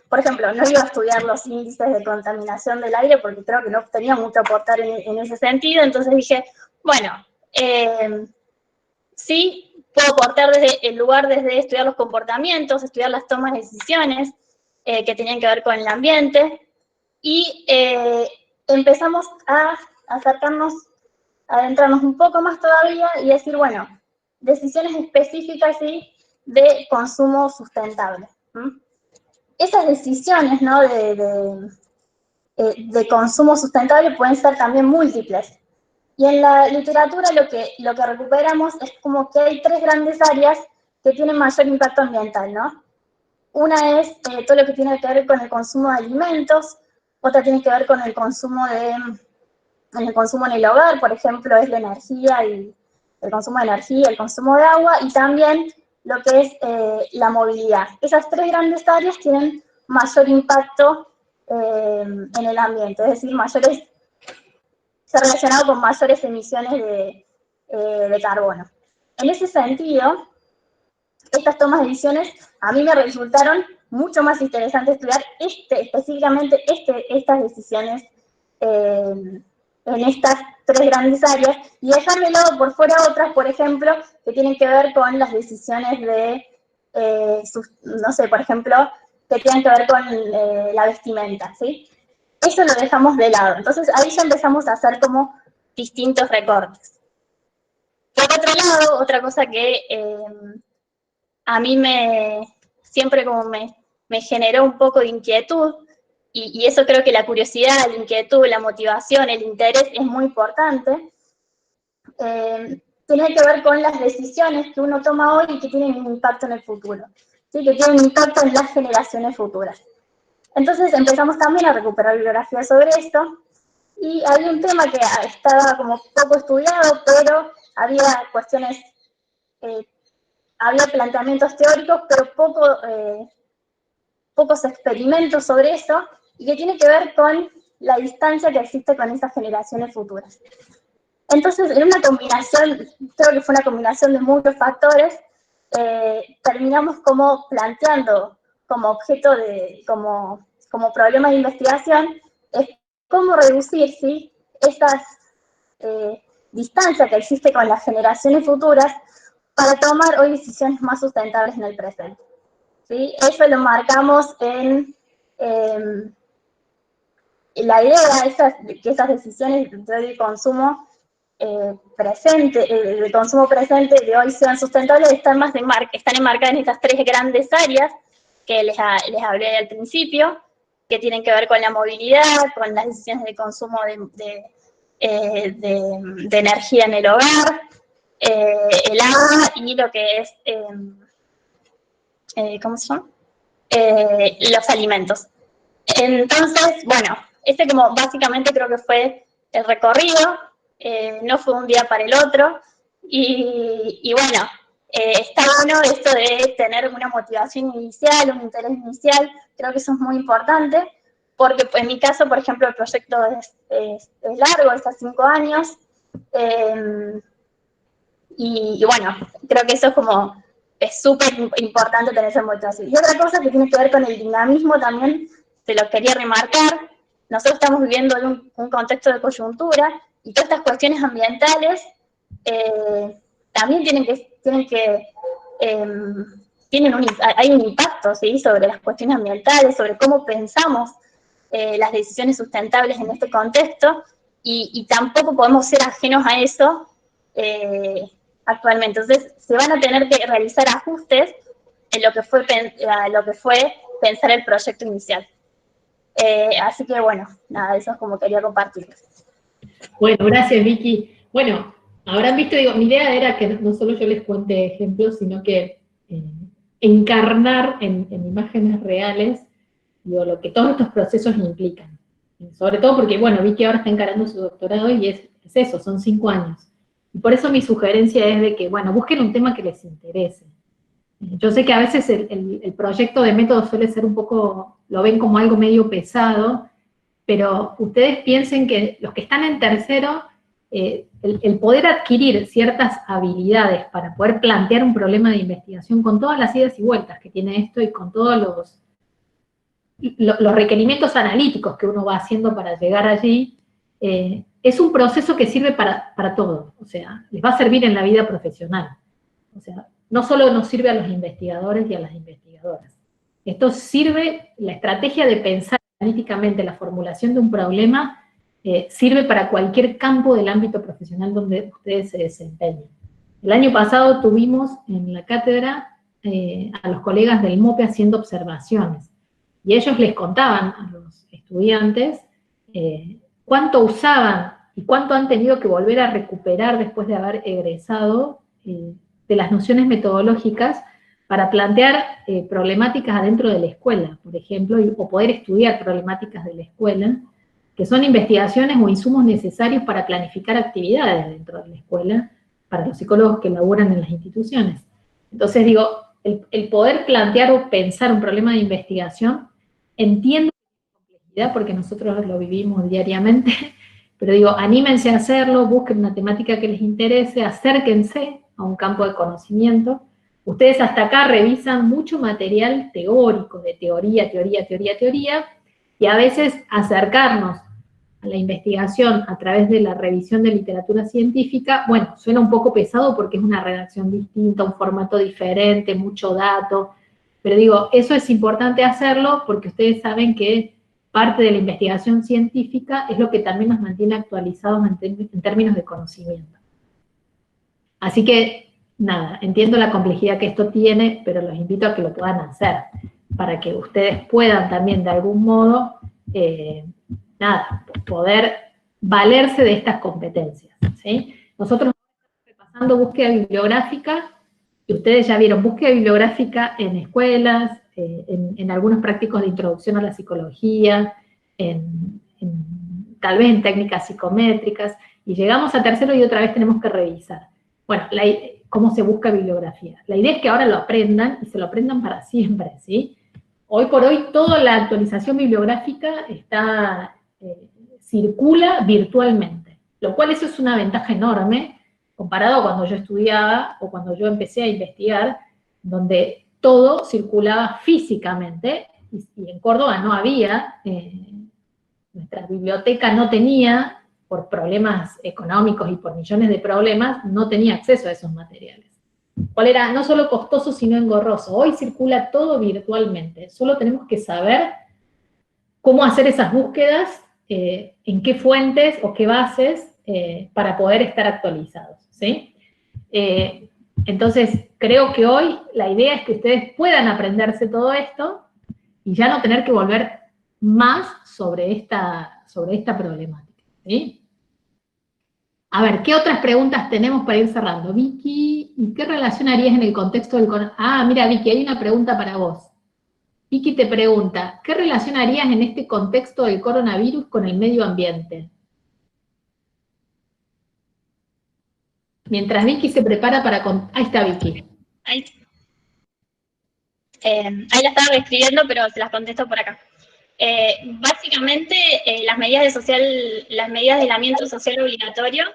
S3: por ejemplo, no iba a estudiar los índices de contaminación del aire porque creo que no tenía mucho a aportar en ese sentido, entonces dije, bueno, sí, puedo aportar desde estudiar los comportamientos, estudiar las tomas de decisiones que tenían que ver con el ambiente, y empezamos a acercarnos, a adentrarnos un poco más todavía y decir, bueno, decisiones específicas, ¿sí?, de consumo sustentable. Esas decisiones, ¿no?, de consumo sustentable pueden ser también múltiples. Y en la literatura lo que recuperamos es como que hay 3 grandes áreas que tienen mayor impacto ambiental, ¿no? Una es todo lo que tiene que ver con el consumo de alimentos, otra tiene que ver con el consumo en el hogar, por ejemplo, es la energía y el consumo de energía, el consumo de agua, y también lo que es la movilidad. Esas 3 grandes áreas tienen mayor impacto en el ambiente, es decir, se relacionado con mayores emisiones de carbono. En ese sentido, estas tomas de decisiones a mí me resultaron mucho más interesante estudiar específicamente estas decisiones en estas 3 grandes áreas, y dejar de lado por fuera otras, por ejemplo, que tienen que ver con las decisiones de, no sé, por ejemplo, que tienen que ver con la vestimenta, ¿sí? Eso lo dejamos de lado. Entonces ahí ya empezamos a hacer como distintos recortes. Por otro lado, otra cosa que a mí siempre como me generó un poco de inquietud, y eso creo que la curiosidad, la inquietud, la motivación, el interés es muy importante, tiene que ver con las decisiones que uno toma hoy y que tienen un impacto en el futuro, ¿sí?, que tienen un impacto en las generaciones futuras. Entonces empezamos también a recuperar bibliografía sobre esto, y había un tema que estaba como poco estudiado, pero había cuestiones, había planteamientos teóricos, pero pocos experimentos sobre eso, y que tiene que ver con la distancia que existe con esas generaciones futuras. Entonces, en una combinación, creo que fue una combinación de muchos factores, terminamos como planteando como objeto como problema de investigación, es cómo reducir, ¿sí?, estas distancias que existe con las generaciones futuras para tomar hoy decisiones más sustentables en el presente, ¿sí? Eso lo marcamos en la idea de que esas decisiones de consumo de consumo presente de hoy sean sustentables, están enmarcadas en estas 3 grandes áreas que les hablé al principio, que tienen que ver con la movilidad, con las decisiones de consumo de energía en el hogar, el agua y lo que es, ¿cómo se llama? Los alimentos. Entonces, bueno, como básicamente creo que fue el recorrido, no fue un día para el otro, y bueno, está bueno esto de tener una motivación inicial, un interés inicial, creo que eso es muy importante, porque en mi caso, por ejemplo, el proyecto es largo, es a 5 años, y bueno, creo que eso es súper importante tener esa motivación. Y otra cosa que tiene que ver con el dinamismo también, te lo quería remarcar, nosotros estamos viviendo en un contexto de coyuntura, y todas estas cuestiones ambientales también hay un impacto, ¿sí?, sobre las cuestiones ambientales, sobre cómo pensamos las decisiones sustentables en este contexto, y tampoco podemos ser ajenos a eso actualmente. Entonces, se van a tener que realizar ajustes en lo que fue pensar el proyecto inicial. Así que, bueno, nada, eso es como quería compartirles.
S1: Bueno, gracias, Vicky. Bueno, habrán visto, digo, mi idea era que no solo yo les cuente ejemplos, sino que encarnar en imágenes reales, digo, lo que todos estos procesos implican. Sobre todo porque, bueno, Vicky ahora está encarando su doctorado y es eso, son 5 años. Y por eso mi sugerencia es de que, bueno, busquen un tema que les interese. Yo sé que a veces el proyecto de método suele ser un poco, lo ven como algo medio pesado, pero ustedes piensen que los que están en tercero, el poder adquirir ciertas habilidades para poder plantear un problema de investigación con todas las idas y vueltas que tiene esto y con todos los requerimientos analíticos que uno va haciendo para llegar allí, es un proceso que sirve para todo, o sea, les va a servir en la vida profesional. O sea, no solo nos sirve a los investigadores y a las investigadoras. Esto sirve, la estrategia de pensar analíticamente la formulación de un problema, sirve para cualquier campo del ámbito profesional donde ustedes se desempeñen. El año pasado tuvimos en la cátedra a los colegas del MOPE haciendo observaciones, y ellos les contaban a los estudiantes cuánto usaban y cuánto han tenido que volver a recuperar después de haber egresado de las nociones metodológicas para plantear problemáticas adentro de la escuela, por ejemplo, o poder estudiar problemáticas de la escuela, que son investigaciones o insumos necesarios para planificar actividades dentro de la escuela, para los psicólogos que laburan en las instituciones. Entonces digo, el poder plantear o pensar un problema de investigación, entiendo la complejidad porque nosotros lo vivimos diariamente, pero digo, anímense a hacerlo, busquen una temática que les interese, acérquense a un campo de conocimiento. Ustedes hasta acá revisan mucho material teórico, de teoría, y a veces acercarnos a la investigación a través de la revisión de literatura científica, bueno, suena un poco pesado porque es una redacción distinta, un formato diferente, mucho dato, pero digo, eso es importante hacerlo porque ustedes saben que parte de la investigación científica es lo que también nos mantiene actualizados en términos de conocimiento. Así que, nada, entiendo la complejidad que esto tiene, pero los invito a que lo puedan hacer, para que ustedes puedan también de algún modo, nada, poder valerse de estas competencias, ¿sí? Nosotros estamos repasando búsqueda bibliográfica, y ustedes ya vieron búsqueda bibliográfica en escuelas, en algunos prácticos de introducción a la psicología, tal vez en técnicas psicométricas, y llegamos a tercero y otra vez tenemos que revisar. Bueno, cómo se busca bibliografía. La idea es que ahora lo aprendan, y se lo aprendan para siempre, ¿sí? Hoy por hoy toda la actualización bibliográfica circula virtualmente, lo cual eso es una ventaja enorme, comparado a cuando yo estudiaba, o cuando yo empecé a investigar, donde todo circulaba físicamente, y en Córdoba no había, nuestra biblioteca no tenía, por problemas económicos y por millones de problemas, no tenía acceso a esos materiales. ¿Cuál era? No solo costoso, sino engorroso. Hoy circula todo virtualmente, solo tenemos que saber cómo hacer esas búsquedas, en qué fuentes o qué bases, para poder estar actualizados, ¿sí? Entonces, creo que hoy la idea es que ustedes puedan aprenderse todo esto y ya no tener que volver más sobre esta problemática, ¿sí? A ver, ¿qué otras preguntas tenemos para ir cerrando? Vicky, ¿y qué relación harías en el contexto del coronavirus? Ah, mira, Vicky, hay una pregunta para vos. Vicky te pregunta, ¿qué relación harías en este contexto del coronavirus con el medio ambiente? Mientras Vicky se prepara para... Ahí está Vicky.
S3: Ahí la estaba escribiendo, pero se las contesto por acá. Básicamente, las medidas de aislamiento social obligatorio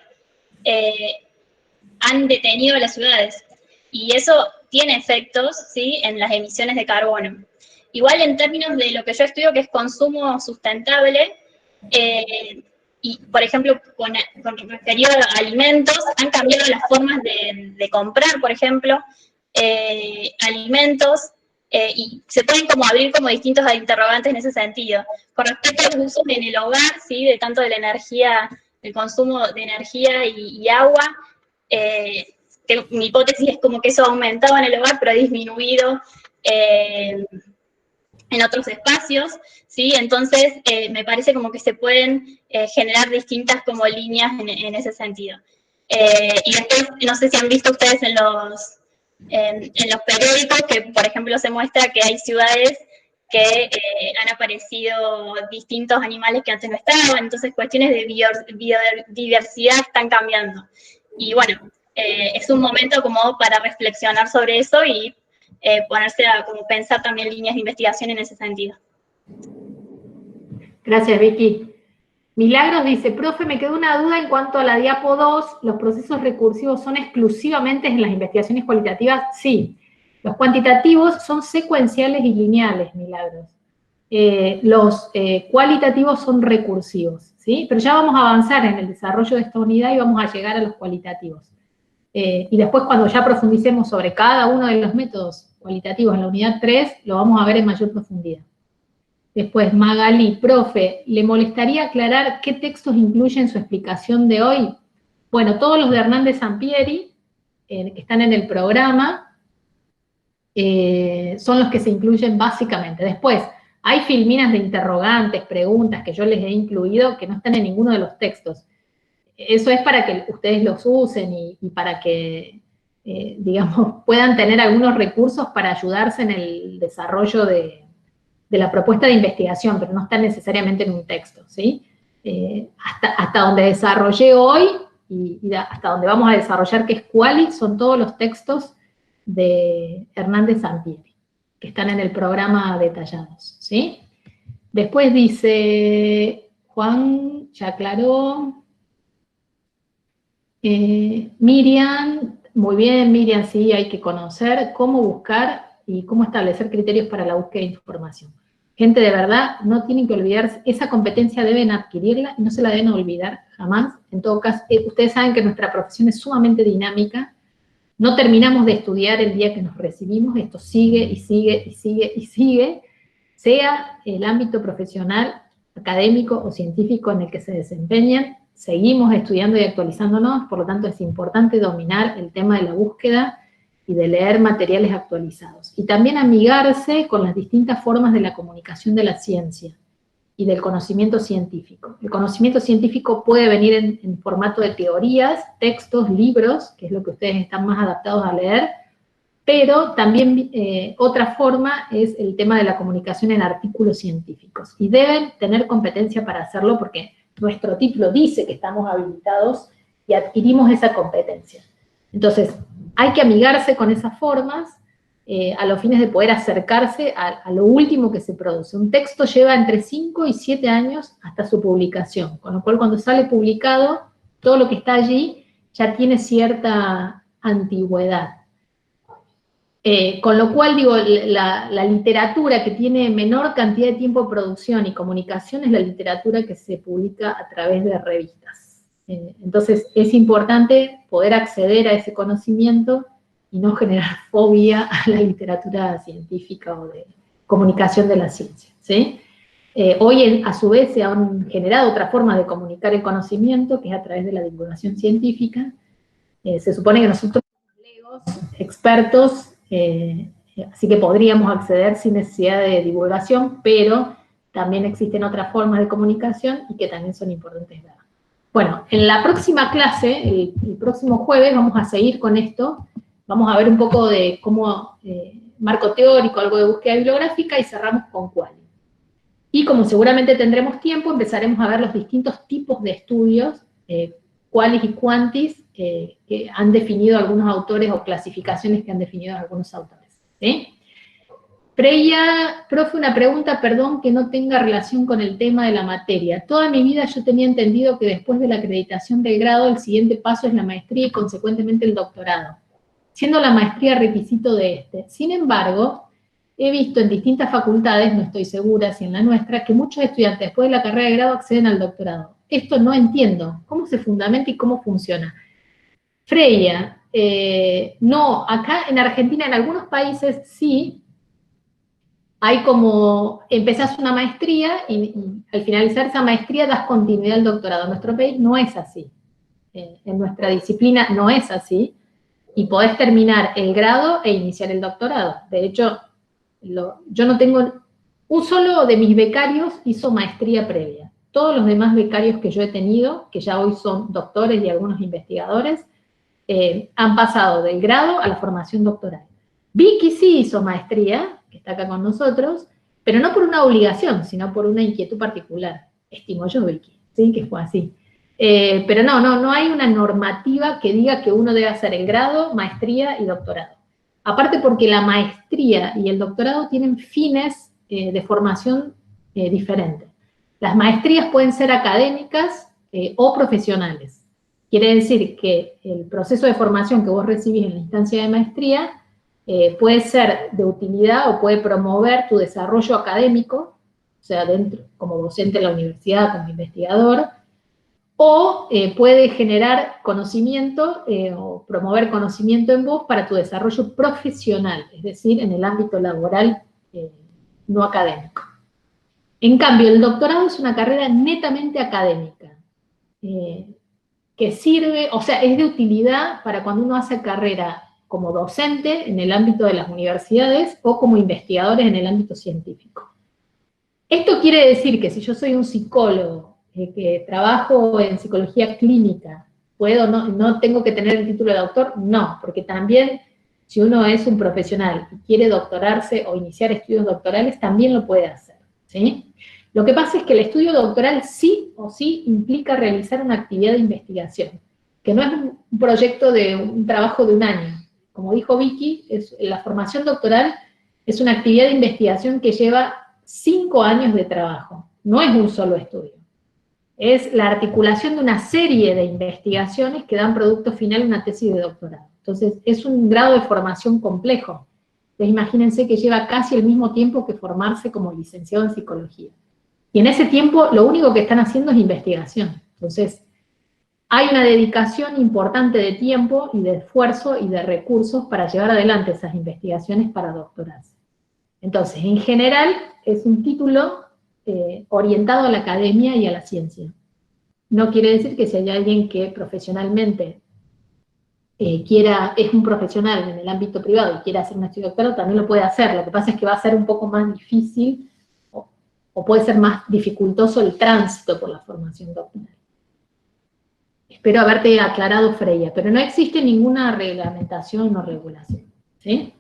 S3: han detenido las ciudades, y eso tiene efectos, ¿sí?, en las emisiones de carbono. Igual en términos de lo que yo estudio, que es consumo sustentable, y por ejemplo, con referido a alimentos, han cambiado las formas de comprar, por ejemplo, alimentos, y se pueden como abrir como distintos interrogantes en ese sentido. Con respecto a los usos en el hogar, ¿sí?, de tanto de la energía, el consumo de energía y agua, mi hipótesis es como que eso ha aumentado en el hogar, pero ha disminuido en otros espacios, ¿sí? Entonces, me parece como que se pueden generar distintas como líneas en ese sentido. Y después, no sé si han visto ustedes en los periódicos que, por ejemplo, se muestra que hay ciudades que han aparecido distintos animales que antes no estaban, entonces cuestiones de biodiversidad están cambiando. Y bueno, es un momento como para reflexionar sobre eso y ponerse a como pensar también líneas de investigación en ese sentido.
S1: Gracias, Vicky. Milagros dice, profe, me quedó una duda en cuanto a la diapo 2, ¿los procesos recursivos son exclusivamente en las investigaciones cualitativas? Sí. Los cuantitativos son secuenciales y lineales, Milagros. Los cualitativos son recursivos, ¿sí? Pero ya vamos a avanzar en el desarrollo de esta unidad y vamos a llegar a los cualitativos. Y después, cuando ya profundicemos sobre cada uno de los métodos cualitativos en la unidad 3, lo vamos a ver en mayor profundidad. Después, Magali, profe, ¿le molestaría aclarar qué textos incluyen su explicación de hoy? Bueno, todos los de Hernández Sampieri, que están en el programa, son los que se incluyen básicamente. Después, hay filminas de interrogantes, preguntas que yo les he incluido que no están en ninguno de los textos. Eso es para que ustedes los usen y para que, digamos, puedan tener algunos recursos para ayudarse en el desarrollo de la propuesta de investigación, pero no están necesariamente en un texto, ¿sí? Hasta donde desarrollé hoy y hasta donde vamos a desarrollar, que es Quali, son todos los textos de Hernández Sampieri, que están en el programa detallados, ¿sí? Después dice, Juan, ya aclaró. Miriam, muy bien, Miriam, sí, hay que conocer cómo buscar y cómo establecer criterios para la búsqueda de información. Gente, de verdad, no tienen que olvidarse, esa competencia deben adquirirla y no se la deben olvidar jamás. En todo caso, ustedes saben que nuestra profesión es sumamente dinámica, no terminamos de estudiar el día que nos recibimos, esto sigue y sigue y sigue y sigue, sea el ámbito profesional, académico o científico en el que se desempeñan, seguimos estudiando y actualizándonos, por lo tanto es importante dominar el tema de la búsqueda y de leer materiales actualizados. Y también amigarse con las distintas formas de la comunicación de la ciencia y del conocimiento científico. El conocimiento científico puede venir en formato de teorías, textos, libros, que es lo que ustedes están más adaptados a leer, pero también otra forma es el tema de la comunicación en artículos científicos. Y deben tener competencia para hacerlo porque nuestro título dice que estamos habilitados y adquirimos esa competencia. Entonces, hay que amigarse con esas formas a los fines de poder acercarse a lo último que se produce. Un texto lleva entre 5 y 7 años hasta su publicación, con lo cual cuando sale publicado, todo lo que está allí ya tiene cierta antigüedad. Con lo cual, digo, la literatura que tiene menor cantidad de tiempo de producción y comunicación es la literatura que se publica a través de revistas. Entonces, es importante poder acceder a ese conocimiento y no generar fobia a la literatura científica o de comunicación de la ciencia, ¿sí? Hoy, a su vez, se han generado otras formas de comunicar el conocimiento, que es a través de la divulgación científica. Se supone que nosotros somos expertos, así que podríamos acceder sin necesidad de divulgación, pero también existen otras formas de comunicación y que también son importantes ver. Bueno, en la próxima clase, el próximo jueves, vamos a seguir con esto. Vamos a ver un poco de cómo, marco teórico, algo de búsqueda bibliográfica, y cerramos con Quali. Y como seguramente tendremos tiempo, empezaremos a ver los distintos tipos de estudios, Qualis y Quantis, que han definido algunos autores, o clasificaciones que han definido algunos autores, ¿sí? Freya, profe, una pregunta, perdón, que no tenga relación con el tema de la materia. Toda mi vida yo tenía entendido que después de la acreditación del grado, el siguiente paso es la maestría y consecuentemente el doctorado, siendo la maestría requisito de este. Sin embargo, he visto en distintas facultades, no estoy segura si en la nuestra, que muchos estudiantes después de la carrera de grado acceden al doctorado. Esto no entiendo. ¿Cómo se fundamenta y cómo funciona? Freya, no, acá en Argentina, en algunos países sí, hay como, empezás una maestría y al finalizar esa maestría das continuidad al doctorado. En nuestro país no es así. En nuestra disciplina no es así. Y podés terminar el grado e iniciar el doctorado. De hecho, yo no tengo, un solo de mis becarios hizo maestría previa. Todos los demás becarios que yo he tenido, que ya hoy son doctores y algunos investigadores, han pasado del grado a la formación doctoral. Vicky sí hizo maestría, que está acá con nosotros, pero no por una obligación, sino por una inquietud particular. Estimo yo, Vicky, ¿sí? Que fue así. Pero no hay una normativa que diga que uno debe hacer el grado, maestría y doctorado. Aparte porque la maestría y el doctorado tienen fines de formación diferentes. Las maestrías pueden ser académicas o profesionales. Quiere decir que el proceso de formación que vos recibís en la instancia de maestría puede ser de utilidad o puede promover tu desarrollo académico sea, dentro, como docente en la universidad, como investigador, o puede generar conocimiento o promover conocimiento en vos para tu desarrollo profesional, es decir, en el ámbito laboral no académico. En cambio, el doctorado es una carrera netamente académica, que sirve, o sea, es de utilidad para cuando uno hace carrera como docente en el ámbito de las universidades o como investigadores en el ámbito científico. Esto quiere decir que si yo soy un psicólogo que trabajo en psicología clínica, no tengo que tener el título de doctor, no, porque también si uno es un profesional y quiere doctorarse o iniciar estudios doctorales, también lo puede hacer, ¿sí? Lo que pasa es que el estudio doctoral sí o sí implica realizar una actividad de investigación, que no es un proyecto de un trabajo de un año. Como dijo Vicky, la formación doctoral es una actividad de investigación que lleva 5 años de trabajo, no es un solo estudio. Es la articulación de una serie de investigaciones que dan producto final a una tesis de doctorado. Entonces, es un grado de formación complejo. Entonces, imagínense que lleva casi el mismo tiempo que formarse como licenciado en psicología. Y en ese tiempo, lo único que están haciendo es investigación. Entonces, hay una dedicación importante de tiempo y de esfuerzo y de recursos para llevar adelante esas investigaciones para doctorarse. Entonces, en general, es un título orientado a la academia y a la ciencia. No quiere decir que si hay alguien que profesionalmente es un profesional en el ámbito privado y quiere hacer un estudio doctoral, también lo puede hacer. Lo que pasa es que va a ser un poco más difícil o puede ser más dificultoso el tránsito por la formación doctoral. Espero haberte aclarado, Freya, pero no existe ninguna reglamentación o regulación, ¿sí?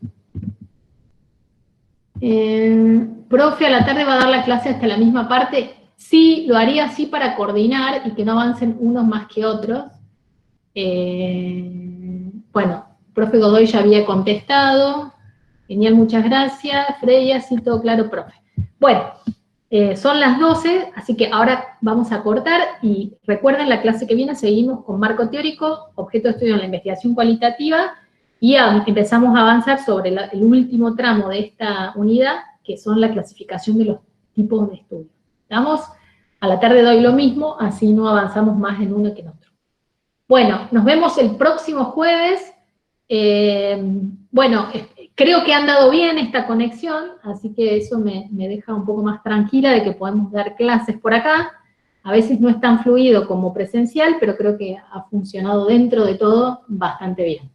S1: Profe, a la tarde va a dar la clase hasta la misma parte. Sí, lo haría así para coordinar y que no avancen unos más que otros. Bueno, profe Godoy ya había contestado. Genial, muchas gracias. Freya, sí, todo claro, profe. Bueno, son las 12, así que ahora vamos a cortar y recuerden, la clase que viene seguimos con marco teórico, objeto de estudio en la investigación cualitativa, y empezamos a avanzar sobre el último tramo de esta unidad, que son la clasificación de los tipos de estudio. ¿Estamos? A la tarde doy lo mismo, así no avanzamos más en uno que en otro. Bueno, nos vemos el próximo jueves. Bueno, creo que ha andado bien esta conexión, así que eso me deja un poco más tranquila de que podemos dar clases por acá. A veces no es tan fluido como presencial, pero creo que ha funcionado dentro de todo bastante bien.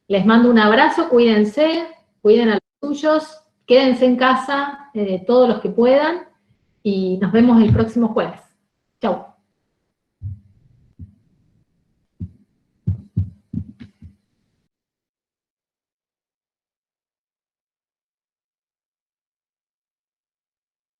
S1: Les mando un abrazo, cuídense, cuiden a los suyos, quédense en casa todos los que puedan, y nos vemos el próximo jueves. Chau.